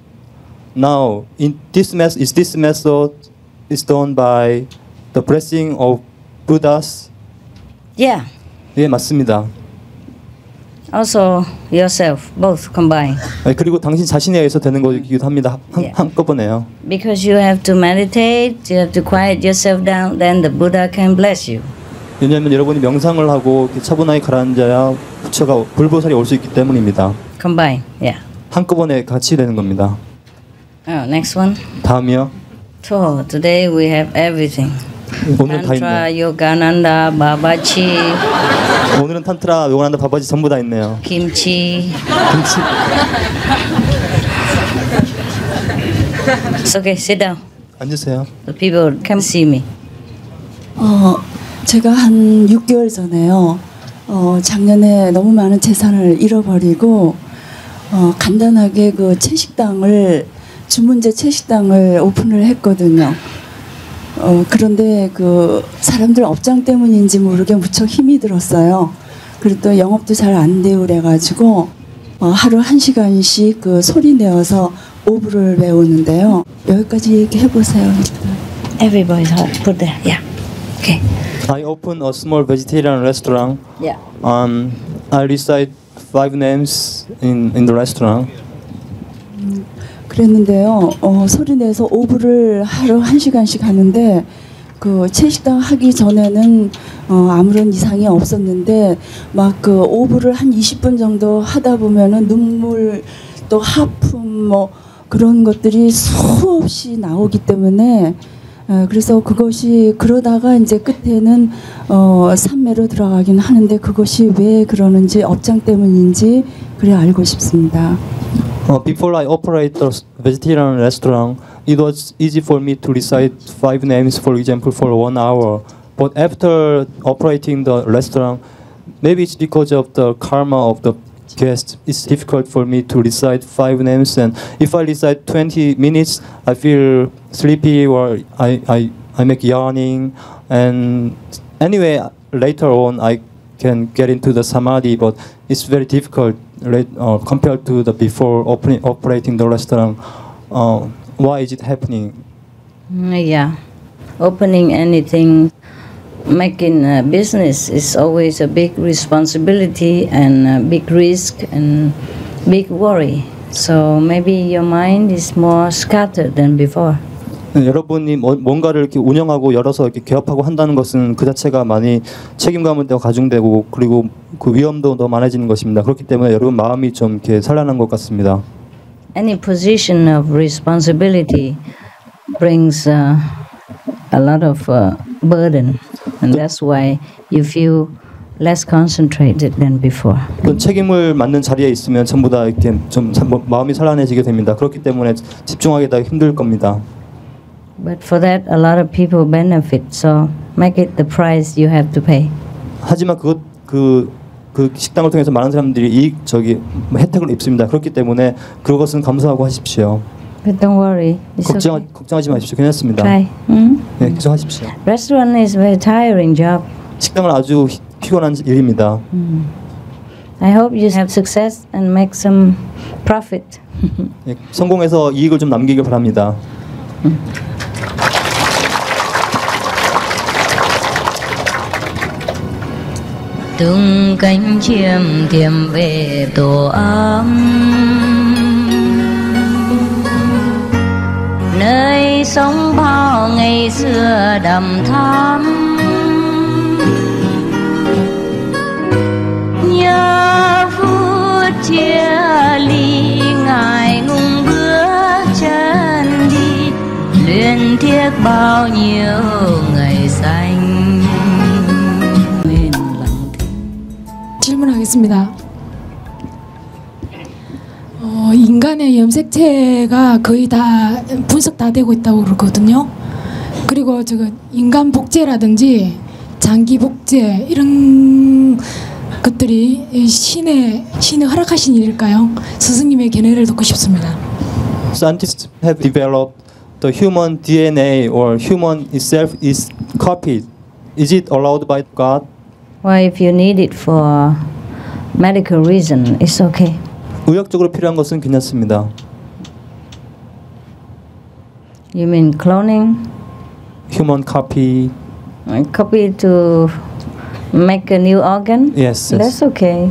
Now, in this method, this method is done by the blessing of Buddhas? Yeah. 예, 맞습니다. Also yourself, both combined. 그리고 당신 자신에 의해서 되는 거기도 합니다. 한꺼번에요. Because you have to meditate, you have to quiet yourself down, then the Buddha can bless you. 왜냐하면 여러분이 명상을 하고 이렇게 차분하게 가라앉아야 부처가 불보살이 올 수 있기 때문입니다. Combine, yeah. 한꺼번에 같이 되는 겁니다. Next one. 다음이요. So today we have everything. 오늘은 다 Tantra, 있네요. Yogananda, Babaji. 오늘은 탄트라, 요가난다, 바바지 전부 다 있네요. Kimchi. 김치. It's okay, sit down. 앉으세요. The people come see me. 제가 한 6개월 전에요. 작년에 너무 많은 재산을 잃어버리고 간단하게 그 채식당을 주문제 채식당을 오픈을 했거든요. 그런데 그 사람들 업장 때문인지 모르게 무척 힘이 들었어요. 그리고 또 영업도 잘 안 되고 그래가지고 하루 1시간씩 그 소리 내어서 오브를 배우는데요. 여기까지 얘기해 보세요. Everybody's hot. Put there. Yeah. Okay. I open a small vegetarian restaurant. Yeah. I recite 5 names in the restaurant. 그랬는데요. 소리 내서 오브를 하루 1시간씩 하는데 그 채식당 하기 전에는 아무런 이상이 없었는데 막 그 오브를 한 20분 정도 하다 보면은 눈물 또 하품 뭐 그런 것들이 수없이 나오기 때문에 그래서 그것이 그러다가 이제 끝에는 산매로 들어가긴 하는데 그것이 왜 그러는지 업장 때문인지 그래 알고 싶습니다. Before I operate the vegetarian restaurant, it was easy for me to recite 5 names, for example, for 1 hour. But after operating the restaurant, maybe it's because of the karma of the guests. It's difficult for me to recite 5 names, and if I recite 20 minutes, I feel sleepy or I make yawning. And anyway, later on, I can get into the samadhi, but it's very difficult compared to the before operating the restaurant. Why is it happening? Yeah, opening anything, making a business is always a big responsibility and a big risk and big worry. So maybe your mind is more scattered than before. 여러분이 뭔가를 이렇게 운영하고 열어서 이렇게 개업하고 한다는 것은 그 자체가 많이 책임감은 더 가중되고 그리고 그 위험도 더 많아지는 것입니다. 그렇기 때문에 여러분 마음이 좀 이렇게 산란한 것 같습니다. Any position of responsibility brings a lot of burden, and that's why you feel less concentrated than before. 책임을 맡는 자리에 있으면 전부 다 이렇게 좀 마음이 산란해지게 됩니다. 그렇기 때문에 집중하기가 힘들 겁니다. But for that, a lot of people benefit. So make it the price you have to pay. 하지만 그 식당을 통해서 많은 사람들이 혜택을 입습니다. 그렇기 때문에 그것은 감사하고 하십시오. But don't worry. It's okay. 걱정하지 마십시오. 괜찮습니다. Try. 네, 걱정하십시오. Restaurant is a very tiring job. 식당은 아주 피곤한 일입니다. I hope you have success and make some profit. 네, 성공해서 이익을 좀 남기길 바랍니다. Tung cánh chim tìm về tổ ấm, nơi sống bao ngày xưa đầm thắm. Nhớ phút chia ly ngài ngùng bước chân đi, luyến tiếc bao nhiêu ngày xanh. 질문하겠습니다. 인간의 염색체가 거의 다 분석 다 되고 있다고 그러거든요. 그리고 인간 복제라든지 장기 복제 이런 것들이 신의 허락하신 일일까요? 스승님의 견해를 듣고 싶습니다. Scientists have developed the human DNA or human itself is copied. Is it allowed by God? Well, if you need it for medical reason, it's okay. 의학적으로 필요한 것은 괜찮습니다. You mean cloning? Human copy. Copy to make a new organ? Yes. That's okay.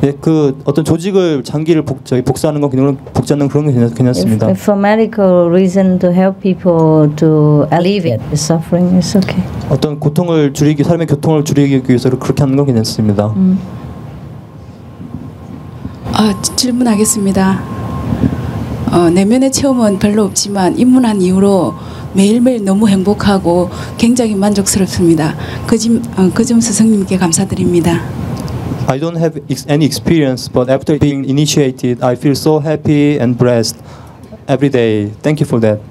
예, 그 어떤 조직을 장기를 복사하는 건 복제하는 그런 게 괜찮습니다. If for medical reason to help people to alleviate the suffering, it's okay. 어떤 고통을 줄이기 사람의 고통을 줄이기 위해서 그렇게 하는 건 괜찮습니다. 질문하겠습니다. 내면의 체험은 별로 없지만 입문한 이후로 매일매일 너무 행복하고 굉장히 만족스럽습니다. 그 점 스승님께 감사드립니다. I don't have any experience, but after being initiated, I feel so happy and blessed every day. Thank you for that.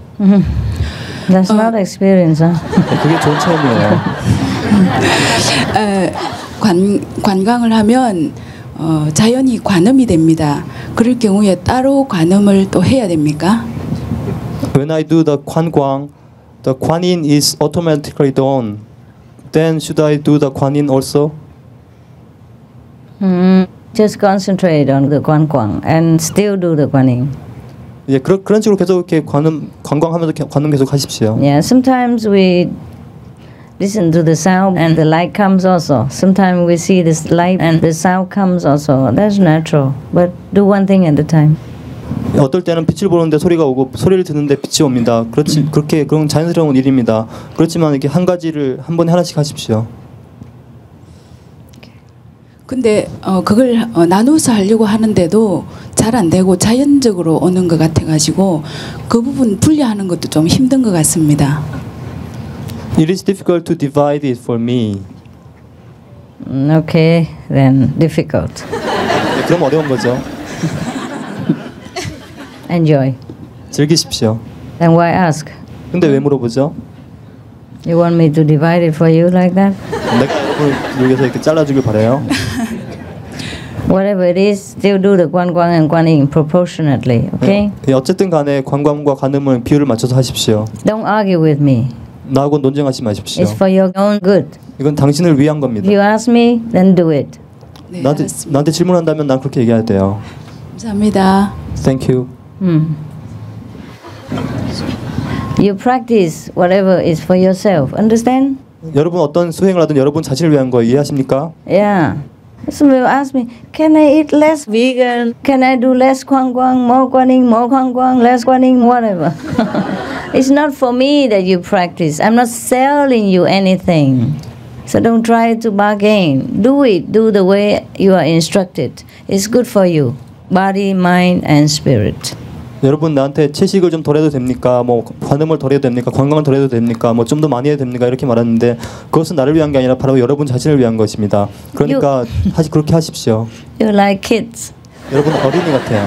That's not experience, huh? 그게 좋은 체험이에요. 관광을 하면 자연이 관음이 됩니다. 그럴 경우에 따로 관음을 또 해야 됩니까? When I do the 관광, the 관인 is automatically done. Then should I do the 관인 also? Just concentrate on the 관광 and still do the 관인. 예, 그런 식으로 계속 이렇게 관광하면서 관음 계속 하십시오. Yeah, sometimes we listen to the sound and the light comes also. Sometimes we see this light and the sound comes also. That's natural. But do one thing at a time. 어떨 때는 빛을 보는데 소리가 오고 소리를 듣는데 빛이 옵니다. 그런 자연스러운 일입니다. 그렇지만 이렇게 한 가지를 한 번에 하나씩 하십시오. 근데 그걸 나눠서 하려고 하는데도 잘 안 되고 자연적으로 오는 것 같아가지고 그 부분 분리하는 것도 좀 힘든 것 같습니다. It is difficult to divide it for me. Okay, then difficult. 네, 그럼 어려운 거죠. Enjoy. 즐기십시오. Then why ask? 근데 왜 물어보죠? You want me to divide it for you like that? 내가 여러분을 여기서 이렇게 잘라주길 바래요. Whatever it is, still do the 관광 and 관인 proportionately, okay? 네, 어쨌든 간에 관광과 관음은 비율을 맞춰서 하십시오. Don't argue with me. 나하고 논쟁하지 마십시오. It's for your own good. 이건 당신을 위한 겁니다. If you ask me, then do it. 네, 나한테 질문한다면 난 그렇게 얘기해야 돼요. 감사합니다. Thank you. You practice whatever is for yourself. Understand? 여러분 어떤 수행을 하든 여러분 자신을 위한 거 이해하십니까? Yeah. Some people ask me, can I eat less vegan? Can I do less 관광, more 관인, more 관광, less 관인, whatever. It's not for me that you practice. I'm not selling you anything. So don't try to bargain. Do it. Do the way you are instructed. It's good for you. Body, mind, and spirit. 여러분 나한테 채식을 좀 덜 해도 됩니까? 뭐 관음을 덜 해도 됩니까? 관광을 덜 해도 됩니까? 뭐 좀 더 많이 해도 됩니까? 이렇게 말하는데 그것은 나를 위한 게 아니라 바로 여러분 자신을 위한 것입니다. 그러니까 그렇게 하십시오. You're like kids. 여러분 어린이 같아요.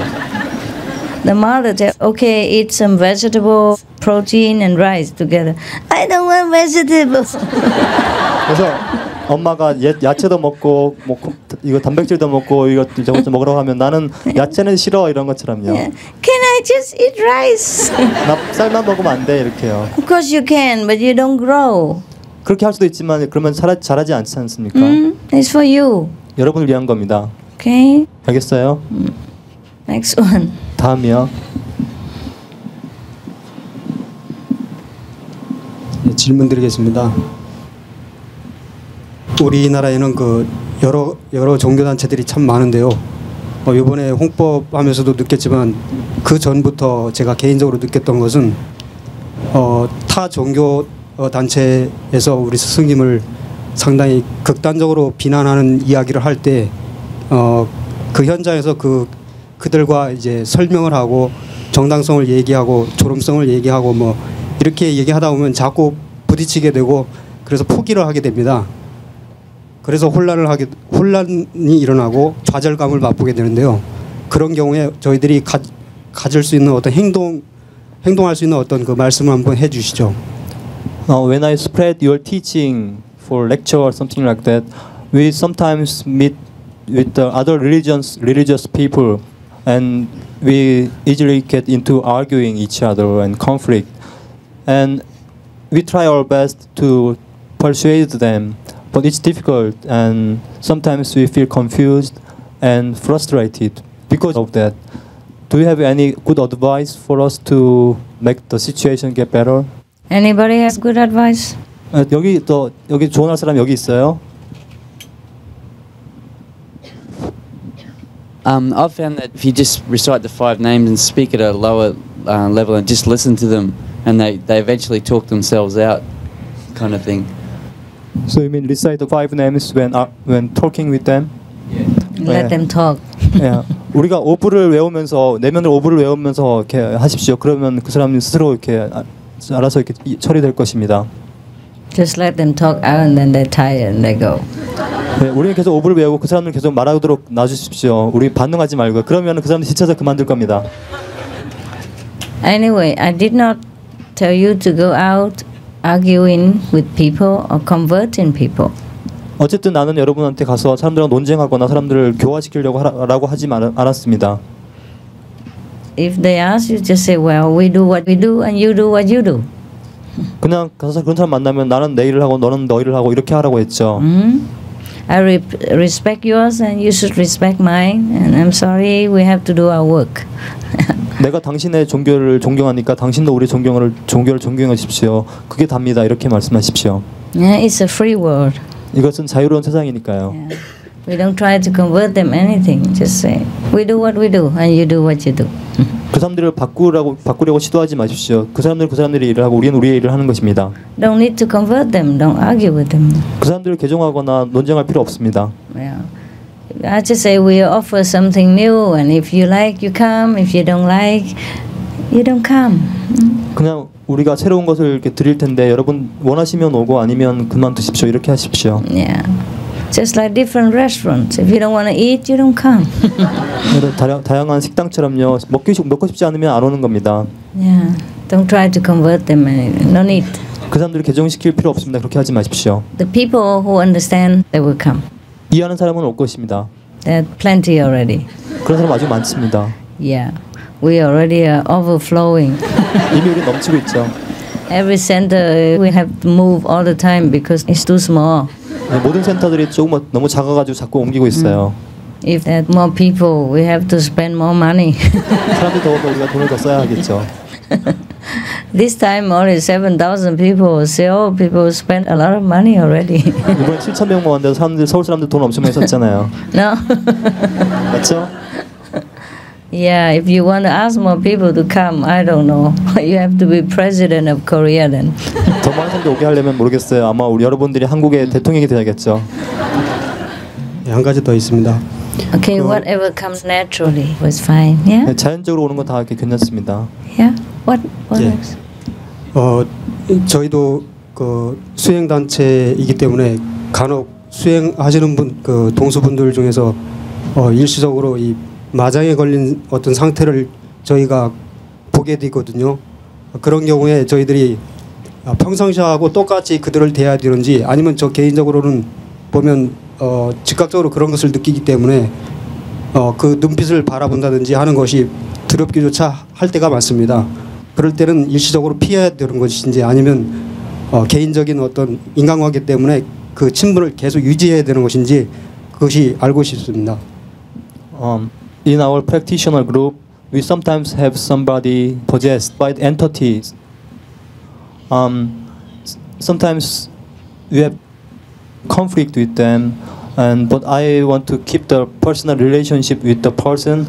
The mother said, okay, eat some vegetable, protein and rice together. I don't want vegetables. 그래서 엄마가 야채도 먹고 뭐 이거 단백질도 먹고 이거 저것 좀 먹으라고 하면 나는 야채는 싫어 이런 것처럼요. Yeah. Can I just eat rice? 나 쌀만 먹으면 안 돼 이렇게요. Of course you can, but you don't grow. 그렇게 할 수도 있지만 그러면 자라지 않지 않습니까? It's for you. 여러분을 위한 겁니다. Okay. 알겠어요? Next one. 다음이요. 네, 질문 드리겠습니다. 우리나라에는 그 여러 종교 단체들이 참 많은데요. 이번에 홍법하면서도 느꼈지만 그 전부터 제가 개인적으로 느꼈던 것은 타 종교 단체에서 우리 스승님을 상당히 극단적으로 비난하는 이야기를 할 때 그 현장에서 그들과 이제 설명을 하고 정당성을 얘기하고 졸음성을 얘기하고 뭐 이렇게 얘기하다 보면 자꾸 부딪히게 되고 그래서 포기를 하게 됩니다. 그래서 혼란이 일어나고 좌절감을 맛보게 되는데요. 그런 경우에 저희들이 가질 수 있는 어떤 행동할 수 있는 어떤 그 말씀을 한번 해주시죠. When I spread your teaching for lecture or something like that, we sometimes meet with the other religious people, and we easily get into arguing each other and conflict, and we try our best to persuade them. But it's difficult, and sometimes we feel confused, and frustrated because of that. Do you have any good advice for us to make the situation get better? Anybody has good advice? 여기 조언할 사람 여기 있어요? I've found that if you just recite the 5 names and speak at a lower level and just listen to them, and they eventually talk themselves out, kind of thing. So you mean recite the 5 names when talking with them? Let them talk. 예, 우리가 오브를 외우면서 내면을 오브를 외우면서 이렇게 하십시오. 그러면 그 사람이 스스로 이렇게 알아서 이렇게 처리될 것입니다. Just let them talk out and then they're tired and they go. 네, 우리는 계속 오브를 외우고 그 사람들 계속 말하도록 놔주십시오. 우리 반응하지 말고 그러면 그 사람들 지쳐서 그만둘 겁니다. Anyway, I did not tell you to go out arguing with people or converting people. 어쨌든 나는 여러분한테 가서 사람들과 논쟁하거나 사람들을 교화시키려고 라고 하지 않았습니다. If they ask you, just say, well, we do what we do and you do what you do. 그냥 가서 그런 사람 만나면 나는 내 일을 하고 너는 너 일을 하고 이렇게 하라고 했죠. I respect yours and you should respect mine. And I'm sorry, we have to do our work. 내가 당신의 종교를 존경하니까 당신도 우리 종교를 존경하십시오. 그게 답니다. 이렇게 말씀하십시오. Yeah, it's a free world. 이것은 자유로운 세상이니까요. Yeah. We don't try to convert them anything. Just say, we do what we do and you do what you do. 그 사람들을 바꾸려고 시도하지 마십시오. 그 사람들이 일을 하고 우리는 우리의 일을 하는 것입니다. Don't need to convert them. Don't argue with them. 그 사람들을 개종하거나 논쟁할 필요 없습니다. Yeah. I just say we offer something new, and if you like, you come. If you don't like, you don't come. 그냥 우리가 새로운 것을 이렇게 드릴 텐데 여러분 원하시면 오고 아니면 그만두십시오. 이렇게 하십시오. Yeah. Just like different restaurants. If you don't want to eat, you don't come. 다양한 식당처럼요. 먹고 싶지 않으면 안 오는 겁니다. Yeah. Don't try to convert them. No need. 그 사람들을 개종시킬 필요 없습니다. 그렇게 하지 마십시오. The people who understand, they will come. 이해하는 사람은 올 것입니다. There are plenty already. 그런 사람 아주 많습니다. Yeah. We already are overflowing. 이미 우리 넘치고 있죠. Every center we have to move all the time because it's too small. 모든 센터들이 너무 작아가지고 자꾸 옮기고 있어요. If there are more people, we have to spend more money. 사람들이 더워서 우리가 돈을 더 써야 하겠죠. This time only 7,000 people. Seoul people spend a lot of money already. 이번에 7,000명 모았는데 서울 사람들 돈 엄청 많이 썼잖아요. No. 맞죠? Yeah, if you want to ask more people to come, I don't know. You have to be president of Korea then. 더 많은 사람들 오게 하려면 모르겠어요. 아마 우리 여러분들이 한국의 대통령이 돼야겠죠. 네, 한 가지 더 있습니다. Okay, whatever comes naturally was fine. Yeah. 네, 자연적으로 오는 건 다 이렇게 괜찮습니다. Yeah. What else? 저희도 그 수행 단체이기 때문에 간혹 수행하시는 그 동수분들 중에서 일시적으로 이 마장에 걸린 어떤 상태를 저희가 보게 되거든요. 그런 경우에 저희들이 평상시하고 똑같이 그들을 대해야 되는지 아니면 저 개인적으로는 보면 즉각적으로 그런 것을 느끼기 때문에 그 눈빛을 바라본다든지 하는 것이 더럽기조차 할 때가 많습니다. 그럴 때는 일시적으로 피해야 되는 것인지 아니면 개인적인 어떤 인간관계 때문에 그 친분을 계속 유지해야 되는 것인지 그것이 알고 싶습니다. In our practitioner group, we sometimes have somebody possessed by entities. Sometimes we have conflict with them, but I want to keep the personal relationship with the person.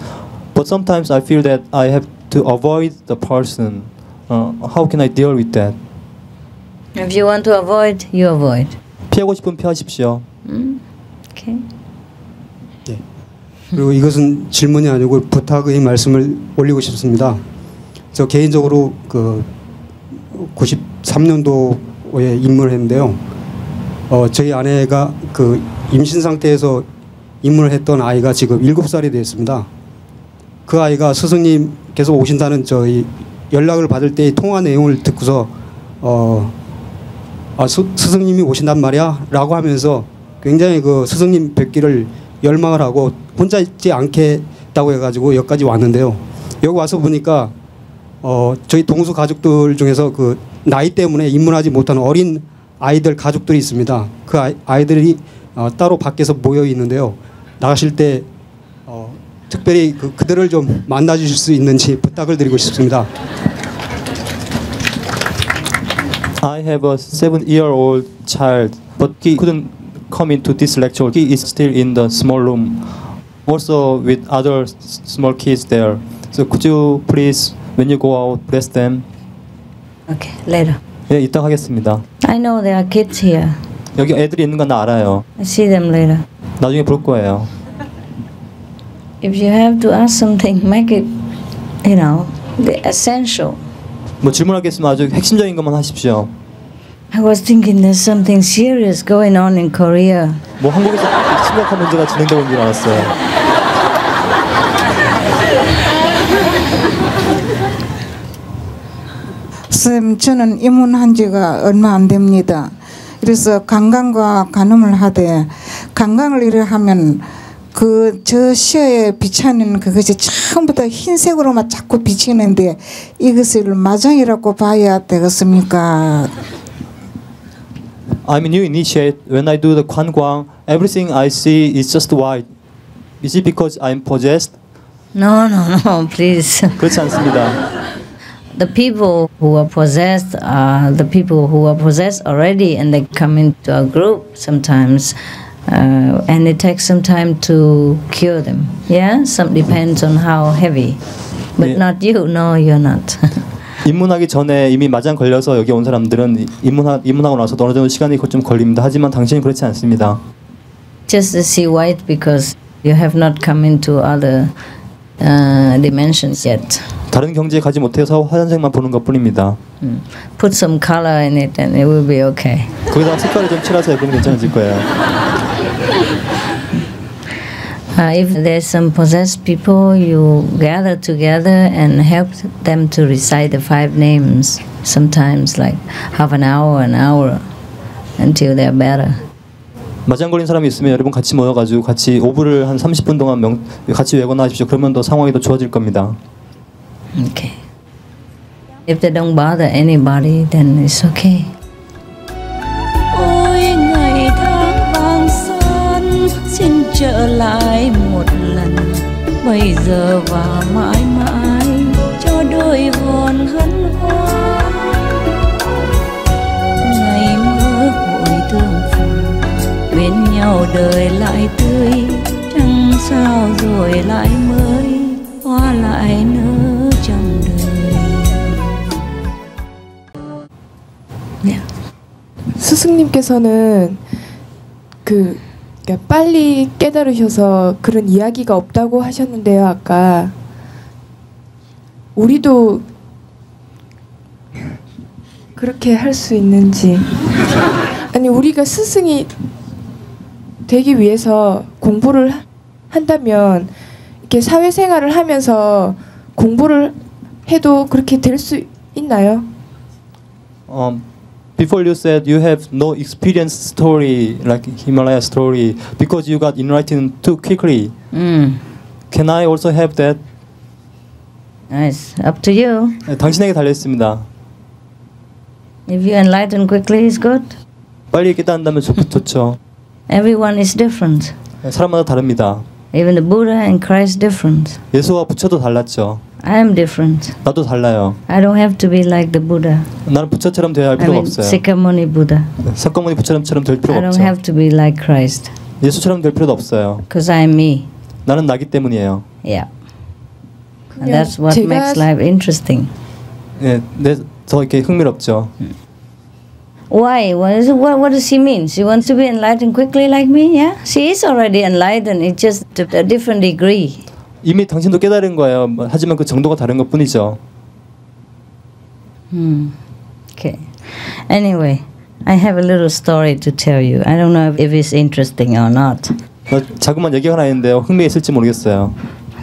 But sometimes I feel that I have to avoid the person. How can I deal with that? If you want to avoid, you avoid. 피하고 싶으면 피하십시오. Okay. 그리고 이것은 질문이 아니고 부탁의 말씀을 올리고 싶습니다. 저 개인적으로 그 93년도에 입문을 했는데요. 저희 아내가 그 임신 상태에서 입문을 했던 아이가 지금 7살이 되었습니다. 그 아이가 스승님께서 오신다는 저희 연락을 받을 때의 통화 내용을 듣고서 스승님이 오신단 말이야 라고 하면서 굉장히 그 스승님 뵙기를 열망을 하고 혼자 있지 않겠다고 해가지고 여기까지 왔는데요. 여기 와서 보니까 저희 동수 가족들 중에서 그 나이 때문에 입문하지 못한 어린 아이들 가족들이 있습니다. 그 아이들이 따로 밖에서 모여 있는데요. 나가실 때 특별히 그들을 좀 만나주실 수 있는지 부탁을 드리고 싶습니다. I have a 7-year-old child, but he couldn't come into this lecture. He is still in the small room, also with other small kids there. So could you please, when you go out, bless them? Okay, later. 예, 이따 하겠습니다. I know there are kids here. 여기 애들이 있는 건 나 알아요. I see them later. 나중에 볼 거예요. If you have to ask something, make it, you know, the essential. 뭐 질문할 게 있으면 아주 핵심적인 것만 하십시오. I was thinking there's something serious going on in Korea. 뭐 한국에서 심각한 문제가 진행되고 있는 줄 알았어요. 쌤, 저는 입문한 지가 얼마 안 됩니다. 그래서 관광과 간음을 하되 관광을 이래 하면 저 시야에 비치는 그것이 처음부터 흰색으로만 자꾸 비치는데 이것을 마장이라고 봐야 되겠습니까? I'm a new initiate. When I do the 관광, everything I see is just white. Is it because I'm possessed? No, please. 그렇지 않습니다. The people who are possessed are the people who are possessed already, and they come into a group sometimes, and it takes some time to cure them. Yeah, some depends on how heavy, but not you. No, you're not. 입문하기 전에 이미 마장 걸려서 여기 온 사람들은 입문하고 나서 어느 정도 시간이 좀 걸립니다. 하지만 당신은 그렇지 않습니다. Just to see white because you have not come into other dimensions yet. 다른 경지에 가지 못해서 화산색만 보는 것뿐입니다. Put some color in it and it will be okay. 거기다가 색깔을 좀 칠하세요. 그럼 괜찮아질 거예요. If there's some possessed people, you gather together and help them to recite the 5 names. Sometimes like half an hour, until they're better. 마장 걸린 사람이 있으면 여러분 같이 모여가지고 같이 오브를 한 30분 동안 같이 외고나 하십시오. 그러면 더 상황이 더 좋아질 겁니다. Okay. If they don't bother anybody, then it's okay. Ôi ngày tháng vàng son xin trở lại một lần, bây giờ và mãi mãi cho đôi hồn hân hoan. Ngày mơ hội thương phùng bên nhau đời lại tươi, trăng sao rồi lại mới hoa lại nở trong đời. 스승님께서는 그러니까 빨리 깨달으셔서 그런 이야기가 없다고 하셨는데요. 아까 우리도 그렇게 할 수 있는지, 아니 우리가 스승이 되기 위해서 공부를 한다면 이렇게 사회생활을 하면서 공부를 해도 그렇게 될 수 있나요? Before you said you have no experience story like Himalaya story because you got enlightened too quickly. Can I also have that? It's up to you. 당신에게 달려 있습니다. If you enlighten quickly, it's good. 빨리 깨닫는다면 좋죠. Everyone is different. 사람마다 다릅니다. Even the Buddha and Christ different. 예수와 부처도 달랐죠. I am different. 나도 달라요. I don't have to be like the Buddha. 나는 부처처럼 되어야 할 필요가 없어요. Sakyamuni Buddha. 석가모니 부처처럼 될 필요가 I don't 없죠. have to be like Christ. 예수처럼 될 필요도 없어요. Because I am me. 나는 나기 때문이에요. Yeah. And that's what makes life interesting. 네, 더 이렇게 흥미롭죠. Why? What does she mean? She wants to be enlightened quickly like me? Yeah? She is already enlightened. It's just a different degree. 이미 당신도 깨달은 거예요. 하지만 그 정도가 다른 것뿐이죠. Okay. Anyway, I have a little story to tell you. I don't know if it's interesting or not. 자그마한 얘기가 하나 있는데요. 흥미 있을지 모르겠어요.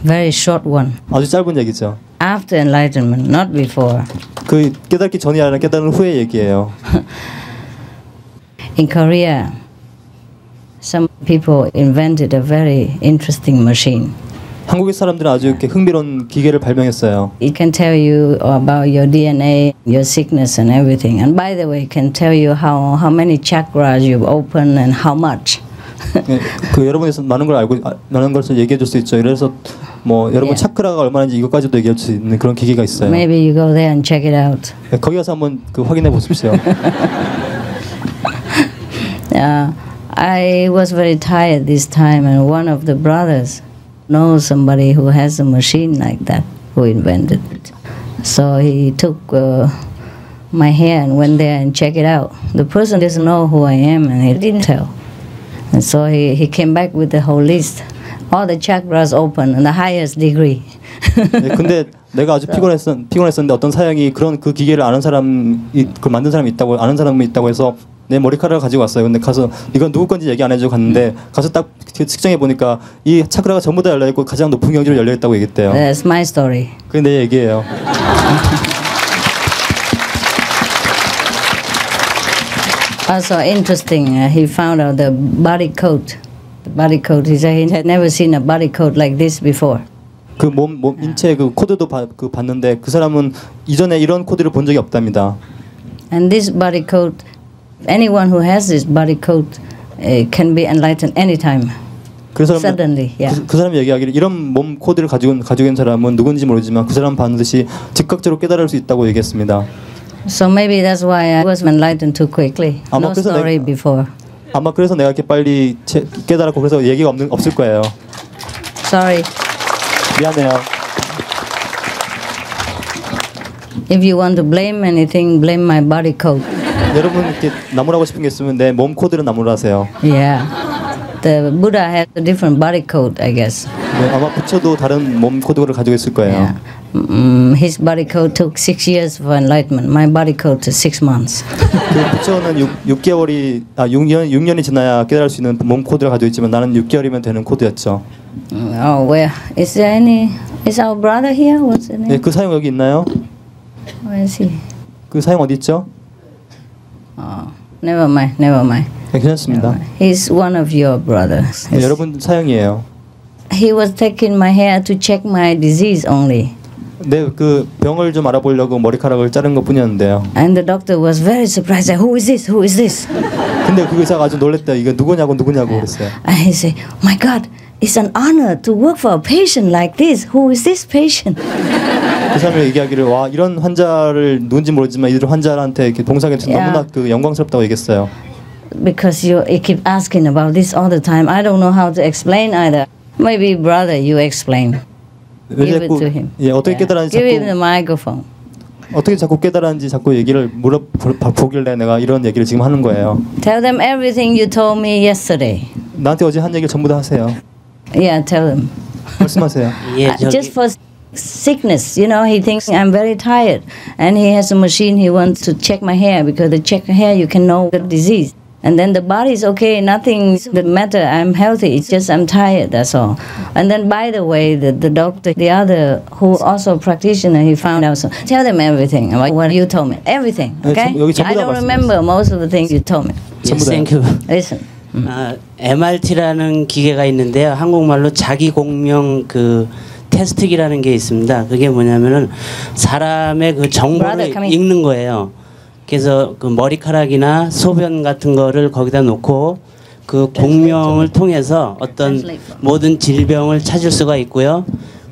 Very short one. 아주 짧은 얘기죠. After enlightenment, not before. 그 깨닫기 전이 아니라 깨달은 후의 얘기예요. In Korea, some people invented a very interesting machine. 한국의 사람들은 아주 이렇게 흥미로운 기계를 발명했어요. It can tell you about your DNA, your sickness, and everything. And by the way, it can tell you how many chakras you've opened and how much. 그 여러분에서 많은 걸 알고 많은 것을 얘기해 줄 수 있죠. 그래서 뭐 여러분 Yeah. 차크라가 얼마나인지 이것까지도 얘기할 수 있는 그런 기계가 있어요. Maybe you go there and check it out. 네, 거기 가서 한번 그 확인해 보십시오. I was very tired this time, and one of the brothers knows somebody who has a machine like that, who invented it. So he took my hair and went there and checked it out. The person doesn't know who I am, and he didn't tell. And so he came back with the whole list. All the chakras open in the highest degree. 네, 근데 내가 아주 피곤했었는데 어떤 사양이 그런 그 기계를 아는 사람이 그 만든 사람이 있다고 아는 사람이 있다고 해서 내 머리카락을 가지고 왔어요. 근데 가서 이건 누구 건지 얘기 안 해주고 갔는데 가서 딱 측정해 보니까 이 차크라가 전부 다 열려 있고 가장 높은 경지로 열려 있다고 얘기했대요. That's my story. 그게 내 얘기예요. Also interesting, he found out the body coat. The body coat. He said he had never seen a body coat like this before. 그 몸 인체 그 코드도 봤는데 그 사람은 이전에 이런 코드를 본 적이 없답니다. And this body coat, anyone who has this body coat can be enlightened anytime. 그래서 Suddenly, yeah. 그 사람이 얘기하기를 이런 몸 코드를 가지고 있는 사람은 누군지 모르지만 그 사람 반드시 즉각적으로 깨달을 수 있다고 얘기했습니다. So maybe that's why I was enlightened too quickly. No story before. 아마 그래서 내가 이렇게 빨리 깨달았고 그래서 얘기가 없을 거예요. Sorry. 미안해요. If you want to blame anything, blame my body coat. 여러분 이렇게 나무라고 싶은 게 있으면 내 몸 코드를 나무라 하세요. Yeah. The Buddha has a different body coat, I guess. 네, 아마 부처도 다른 몸 코드를 가지고 있을 거예요. His body coat took 6 years for enlightenment. My body coat is 6 months. 그 부처는 6년이 지나야 깨달을 수 있는 몸 코드를 가지고 있지만 나는 6개월이면 되는 코드였죠. Oh, where is there any? Is our brother here? What's the name? 네, 그 사형 여기 있나요? Where is he? 그 사형 어디 있죠? Never mind. 네, 괜찮습니다. He's one of your brothers. 네, 여러분 사형이에요. He was taking my hair to check my disease only. 네, 그 병을 좀 알아보려고 머리카락을 자른 것뿐이었는데요. And the doctor was very surprised. Who is this? Who is this? 근데 그 의사가 아주 놀랬대요. 이거 누구냐고 그랬어요. And he said, "My God, it's an honor to work for a patient like this. Who is this patient?" 그 사람이 얘기하기를 와 이런 환자를 누군지 모르지만 이런 환자한테 이렇게 봉사하기 너무나 그 영광스럽다고 얘기했어요. Because you keep asking about this all the time. I don't know how to explain either. Maybe brother, you explain. Give it to him. 예, 어떻게 깨달았는지 Give him the microphone. 어떻게 자꾸 깨달았는지 자꾸 얘기를 물어보길래 내가 이런 얘기를 지금 하는 거예요. Tell them everything you told me yesterday. 나한테 어제 한 얘기를 전부 다 하세요. Yeah, tell them. 말씀하세요. Just for sickness, you know, he thinks I'm very tired, and he has a machine. He wants to check my hair because the check hair you can know the disease. And then the body is okay, nothing the matter. I'm healthy. It's just I'm tired. That's all. And then, by the way, the doctor, the other who also a practitioner, he found out. So tell them everything about what you told me. Everything. Okay? I don't remember most of the things you told me. Yes, thank you. Listen. MRT라는 기계가 있는데요. 한국말로 자기 공명 그 테스트기라는 게 있습니다. 그게 뭐냐면은 사람의 그 정보를 읽는 거예요. 그래서 그 머리카락이나 소변 같은 거를 거기다 놓고 그 공명을 통해서 어떤 모든 질병을 찾을 수가 있고요.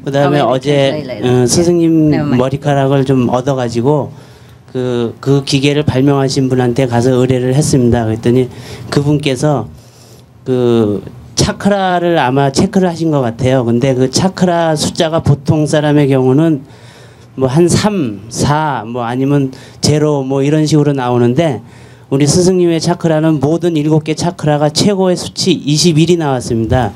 그다음에 어제 스승님 머리카락을 좀 얻어가지고 그 기계를 발명하신 분한테 가서 의뢰를 했습니다. 그랬더니 그분께서 그 차크라를 아마 체크를 하신 것 같아요. 근데 그 차크라 숫자가 보통 사람의 경우는 뭐 한 3, 4, 뭐 아니면 0 뭐 이런 식으로 나오는데 우리 스승님의 차크라는 모든 7개 차크라가 최고의 수치 21이 나왔습니다.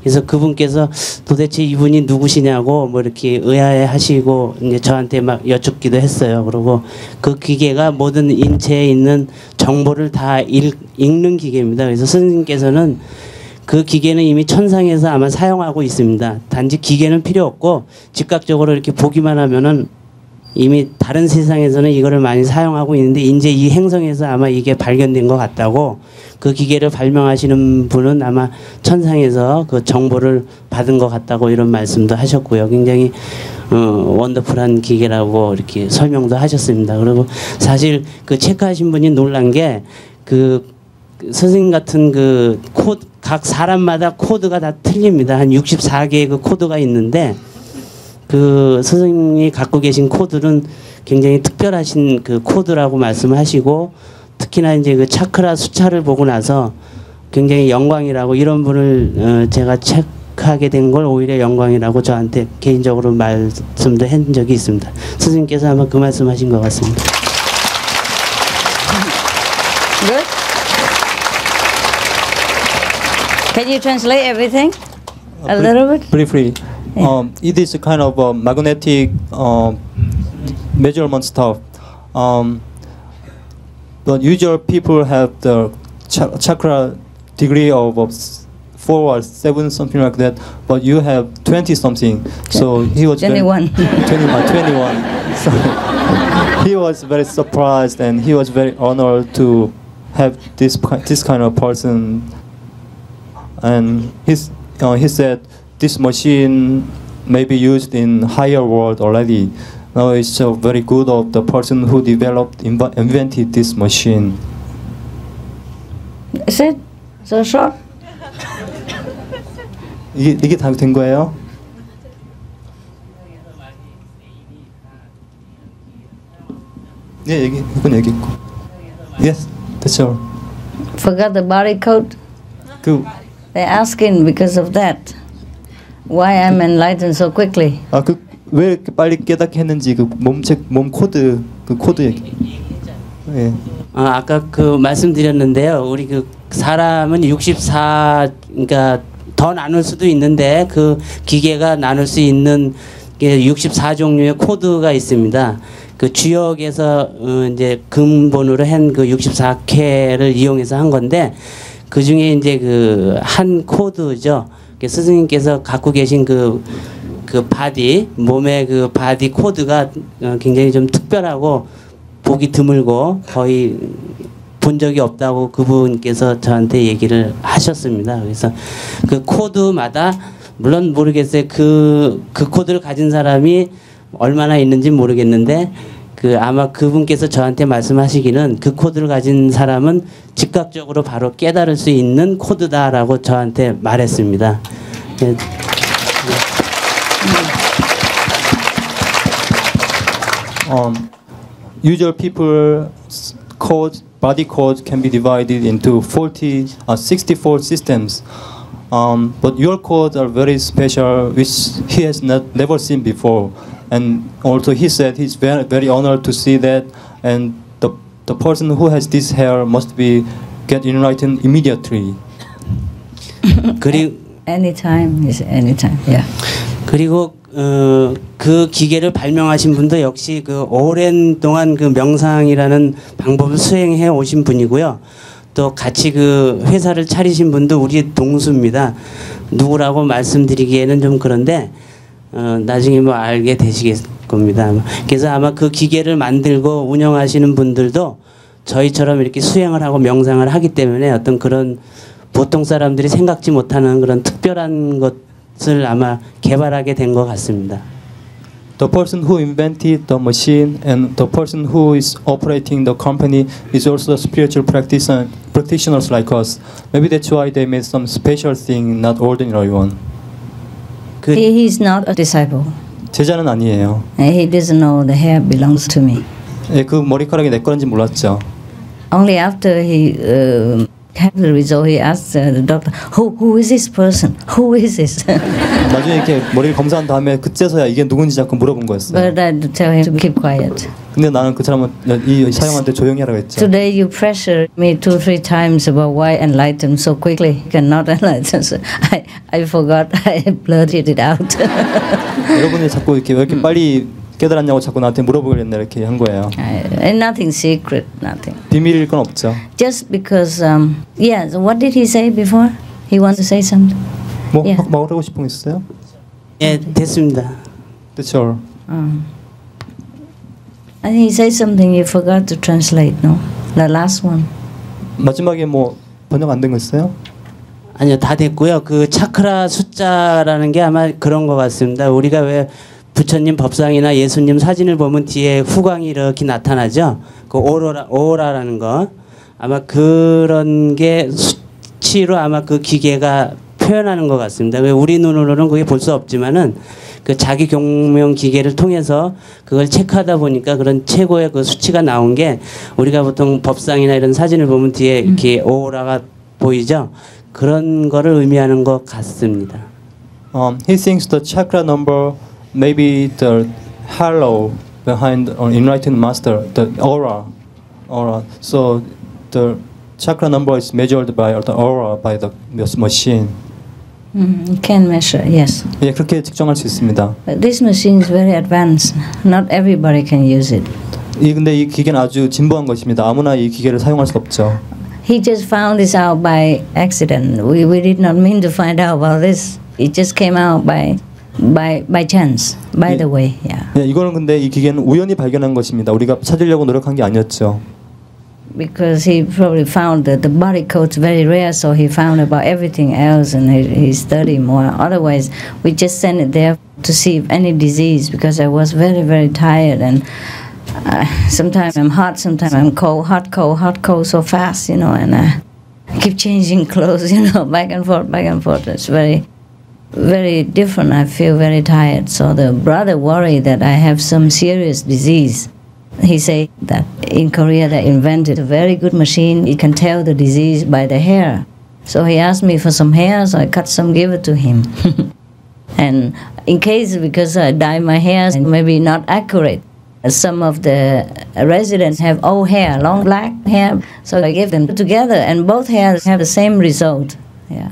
그래서 그분께서 도대체 이분이 누구시냐고 뭐 이렇게 의아해 하시고 이제 저한테 막 여쭙기도 했어요. 그리고 그 기계가 모든 인체에 있는 정보를 다 읽는 기계입니다. 그래서 스승님께서는 그 기계는 이미 천상에서 아마 사용하고 있습니다. 단지 기계는 필요 없고 즉각적으로 이렇게 보기만 하면은 이미 다른 세상에서는 이거를 많이 사용하고 있는데 이제 이 행성에서 아마 이게 발견된 것 같다고 그 기계를 발명하시는 분은 아마 천상에서 그 정보를 받은 것 같다고 이런 말씀도 하셨고요. 굉장히 원더풀한 기계라고 이렇게 설명도 하셨습니다. 그리고 사실 그 체크하신 분이 놀란 게 그 선생님 같은 그 각 사람마다 코드가 다 틀립니다. 한 64개의 그 코드가 있는데 그 스승님이 갖고 계신 코드는 굉장히 특별하신 그 코드라고 말씀하시고 특히나 이제 그 차크라 숫자를 보고 나서 굉장히 영광이라고 이런 분을 제가 체크하게 된 걸 오히려 영광이라고 저한테 개인적으로 말씀도 한 적이 있습니다. 스승님께서 아마 그 말씀하신 것 같습니다. Good. Can you translate everything a little bit? Briefly, it is a kind of magnetic measurement stuff. But usual people have the chakra degree of 4 or 7, something like that. But you have 20 something. So he was 21. 21. So he was very surprised and he was very honored to have this kind of person. And he said this machine may be used in higher world already. Now it's very good of the person who invented this machine. Is it so short? 이게 다 된 거예요? 네, 이건 얘기했고. Yes, that's all. Forgot the body code. They're asking because of that. Why I'm enlightened so quickly? 왜 이렇게 빨리 깨닫게 했는지 몸 코드 코드 얘기. 예. 아까 그 말씀드렸는데요. 우리 그 사람은 64 그러니까 더 나눌 수도 있는데 그 기계가 나눌 수 있는 게 64종류의 코드가 있습니다. 그 주역에서 이제 근본으로 한 그 64K를 이용해서 한 건데 그 중에 이제 그 한 코드죠. 스승님께서 갖고 계신 그 바디 몸의 그 바디 코드가 굉장히 좀 특별하고 보기 드물고 거의 본 적이 없다고 그분께서 저한테 얘기를 하셨습니다. 그래서 그 코드마다 물론 모르겠어요. 그 코드를 가진 사람이 얼마나 있는지 모르겠는데 아마 그분께서 저한테 말씀하시기는 그 코드를 가진 사람은 즉각적으로 바로 깨달을 수 있는 코드다라고 저한테 말했습니다. Usual people's body code can be divided into 64 systems. But your codes are very special, which he has never seen before. And also he said he's very honored to see that. And the person who has this hair must get enlightened immediately. Anytime is anytime. Yeah. 그리고 그 기계를 발명하신 분도 역시 그 오랜 동안 그 명상이라는 방법을 수행해 오신 분이고요. 또 같이 그 회사를 차리신 분도 우리 동수입니다. 누구라고 말씀드리기에는 좀 그런데 나중에 뭐 알게 되시겠 겁니다. 그래서 아마 그 기계를 만들고 운영하시는 분들도 저희처럼 이렇게 수행을 하고 명상을 하기 때문에 어떤 그런 보통 사람들이 생각지 못하는 그런 특별한 것을 아마 개발하게 된 것 같습니다. The person who invented the machine and the person who is operating the company is also spiritual practitioners like us. Maybe that's why they made some special thing, not ordinary one. He is not a disciple. 제자는 아니에요. He doesn't know the hair belongs to me. 예, 그 머리카락이 내 거인지 몰랐죠. Only after he had the result, he asked the doctor, "Who is this person? Who is this?" 나중에 이렇게 머리를 검사한 다음에 그때서야 이게 누군지 자꾸 물어본 거였어요. But I tell him to keep quiet. 근데 나는 그 사람은 이 사용한테 조용히 하라고 했죠. Today you pressure me 2-3 times about why enlighten so quickly. Cannot enlighten. So I forgot. I blurted it out. 여러분이 자꾸 이렇게 왜 이렇게 빨리 깨달았냐고 자꾸 나한테 물어보겠네 이렇게 한 거예요. And nothing secret, nothing. 비밀일 건 없죠. Just because, yeah. So what did he say before? He wants to say something. 뭐 말하고 싶은 거 있어요? 예, 됐습니다. That's all. I think he said something you forgot to translate. No, the last one. 마지막에 뭐 번역 안 된 거 있어요? 아니요, 다 됐고요. 그 차크라 숫자라는 게 아마 그런 것 같습니다. 우리가 왜 부처님 법상이나 예수님 사진을 보면 뒤에 후광이 이렇게 나타나죠. 그 오로라라는 거 아마 그런 게 수치로 아마 그 기계가 표현하는 것 같습니다. 우리 눈으로는 그게 볼 수 없지만은 그 자기 경명 기계를 통해서 그걸 체크하다 보니까 그런 최고의 그 수치가 나온 게 우리가 보통 법상이나 이런 사진을 보면 뒤에 이렇게 오라가 보이죠? 그런 거를 의미하는 것 같습니다. He thinks the chakra number may be the halo behind enlightened master, the aura. So the chakra number is measured by the aura by the machine. You can measure, yes. 예, 그렇게 측정할 수 있습니다. But this machine is very advanced. Not everybody can use it. 근데 이 기계는 아주 진보한 것입니다. 아무나 이 기계를 사용할 수 없죠. He just found this out by accident. We did not mean to find out about this. It just came out by chance, by the way. Yeah. 예, 이거는 근데 이 기계는 우연히 발견한 것입니다. 우리가 찾으려고 노력한 게 아니었죠. Because he probably found that the body code's very rare, so he found about everything else and he studied more. Otherwise, we just sent it there to see if any disease, because I was very, very tired and sometimes I'm hot, sometimes I'm cold, hot, cold so fast, you know, and I keep changing clothes, you know, back and forth. It's very, very different. I feel very tired. So the brother worried that I have some serious disease. He said that in Korea they invented a very good machine. It can tell the disease by the hair. So he asked me for some hair, so I cut some, give it to him. And in case, because I dye my hair, maybe not accurate, some of the residents have old hair, long black hair, so I gave them together, and both hairs have the same result. Yeah.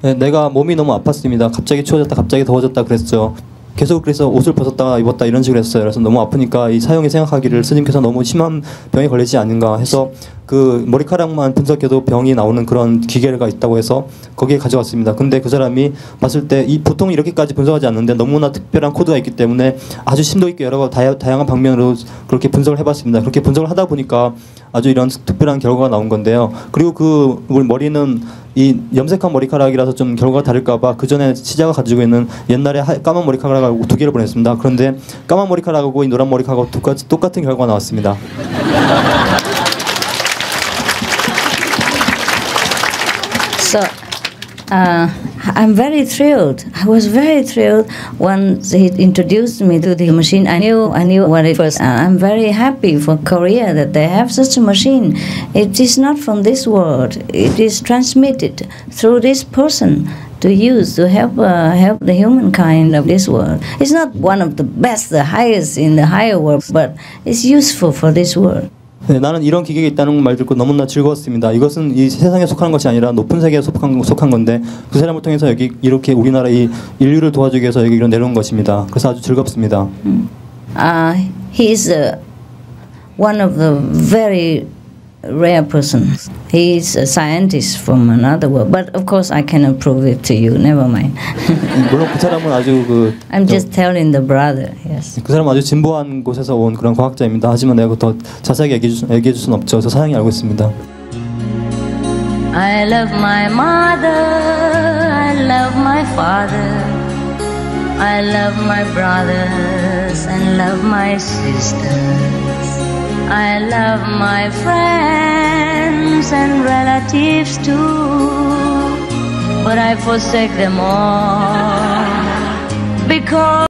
네, 내가 몸이 너무 아팠습니다. 갑자기 추워졌다, 갑자기 더워졌다 그랬죠. 계속 그래서 옷을 벗었다 입었다 이런 식으로 했어요. 그래서 너무 아프니까 이 사형이 생각하기를 스님께서 너무 심한 병이 걸리지 않는가 해서 그 머리카락만 분석해도 병이 나오는 그런 기계가 있다고 해서 거기에 가져왔습니다. 근데 그 사람이 봤을 때 이 보통 이렇게까지 분석하지 않는데 너무나 특별한 코드가 있기 때문에 아주 심도 있게 여러 다양한 방면으로 그렇게 분석을 해봤습니다. 그렇게 분석을 하다 보니까 아주 이런 특별한 결과가 나온 건데요. 그리고 그 우리 머리는 이 염색한 머리카락이라서 좀 결과가 다를까봐 그 전에 시자가 가지고 있는 옛날에 까만 머리카락하고 두 개를 보냈습니다. 그런데 까만 머리카락하고 이 노란 머리카락하고 똑같은 결과가 나왔습니다. So, I'm very thrilled. I was very thrilled once he introduced me to the machine. I knew what it was. I'm very happy for Korea that they have such a machine. It is not from this world. It is transmitted through this person to use to help the humankind of this world. It's not one of the best, the highest in the higher world, but it's useful for this world. 네, 나는 이런 기계가 있다는 말 듣고 너무나 즐거웠습니다. 이것은 이 세상에 속하는 것이 아니라 높은 세계에 속한 건데 그 사람을 통해서 여기 이렇게 우리나라 이 인류를 도와주기 위해서 여기 이런 내려온 것입니다. 그래서 아주 즐겁습니다. He's one of the very rare persons. He's a scientist from another world, but of course I cannot prove it to you. Never mind. 물론 그 사람은 아주 I'm just telling the brother. Yes. 그 사람은 아주 진보한 곳에서 온 그런 과학자입니다. 하지만 내가 더 자세하게 얘기해 줄 수는 없죠. 저 사양이 알고 있습니다. I love my mother. I love my father. I love my brothers and love my sisters. I love my friends and relatives too, but I forsake them all because